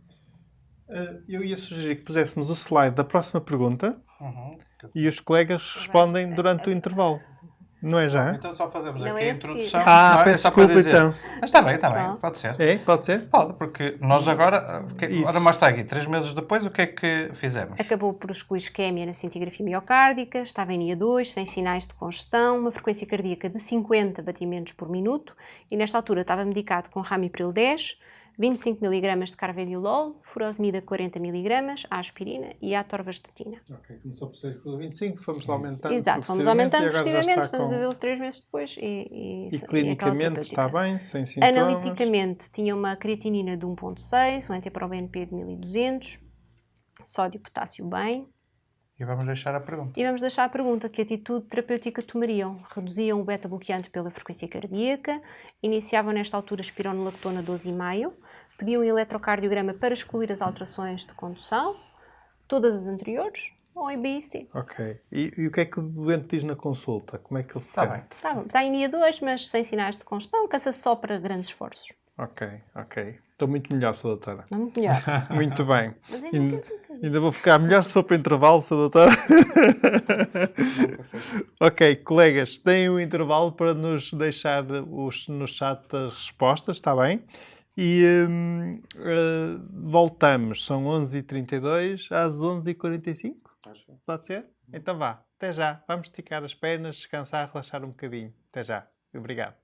Speaker 1: Eu ia sugerir que puséssemos o slide da próxima pergunta e os colegas respondem durante o intervalo. Não é já?
Speaker 2: Então só fazemos
Speaker 3: Não
Speaker 2: aqui
Speaker 3: é
Speaker 2: a
Speaker 3: a
Speaker 2: introdução.
Speaker 1: Ah,
Speaker 2: não é?
Speaker 1: peço
Speaker 2: Só para
Speaker 1: desculpa
Speaker 2: dizer.
Speaker 1: então.
Speaker 2: Mas está bem, pode ser.
Speaker 1: É? Pode ser?
Speaker 2: Pode, porque nós agora,
Speaker 1: Isso.
Speaker 2: ora mostra aqui, 3 meses depois, o que é que fizemos?
Speaker 3: Acabou por excluir isquémia na cintigrafia miocárdica, estava em NIA2, sem sinais de congestão, uma frequência cardíaca de 50 batimentos por minuto e nesta altura estava medicado com Ramipril 10, 25 mg de carvedilol, furosemida 40 mg, a aspirina e a atorvastatina.
Speaker 1: Ok, começou por 6,25, fomos lá aumentando.
Speaker 3: Exato, fomos aumentando progressivamente, estamos a vê-lo 3 meses depois
Speaker 1: E clinicamente está bem, sem sintomas?
Speaker 3: Analiticamente tinha uma creatinina de 1.6, um NT-proBNP de 1200, sódio e potássio bem.
Speaker 2: E vamos deixar a pergunta.
Speaker 3: E vamos deixar a pergunta: que atitude terapêutica tomariam? Reduziam o beta-bloqueante pela frequência cardíaca, iniciavam nesta altura espironolactona 12,5, pediam um eletrocardiograma para excluir as alterações de condução, todas as anteriores, ou em BIC.
Speaker 1: Ok. E o que é que o doente diz na consulta? Como é que ele se
Speaker 2: Está
Speaker 1: sente?
Speaker 2: bem.
Speaker 3: Está em NIA 2, mas sem sinais de congestão, cansa-se só para grandes esforços.
Speaker 1: Ok. Estou muito melhor, Sra. Doutora.
Speaker 3: Não muito melhor.
Speaker 1: Muito bem.
Speaker 3: Mas ainda cansa um bocadinho.
Speaker 1: Ainda vou ficar melhor se for para o intervalo, Sra. Doutora. Ok, colegas, têm um intervalo para nos deixar no chat as respostas, está bem? E voltamos, são 11h32 às 11h45. Pode ser? Então vá, até já. Vamos esticar as pernas, descansar, relaxar um bocadinho. Até já. Obrigado.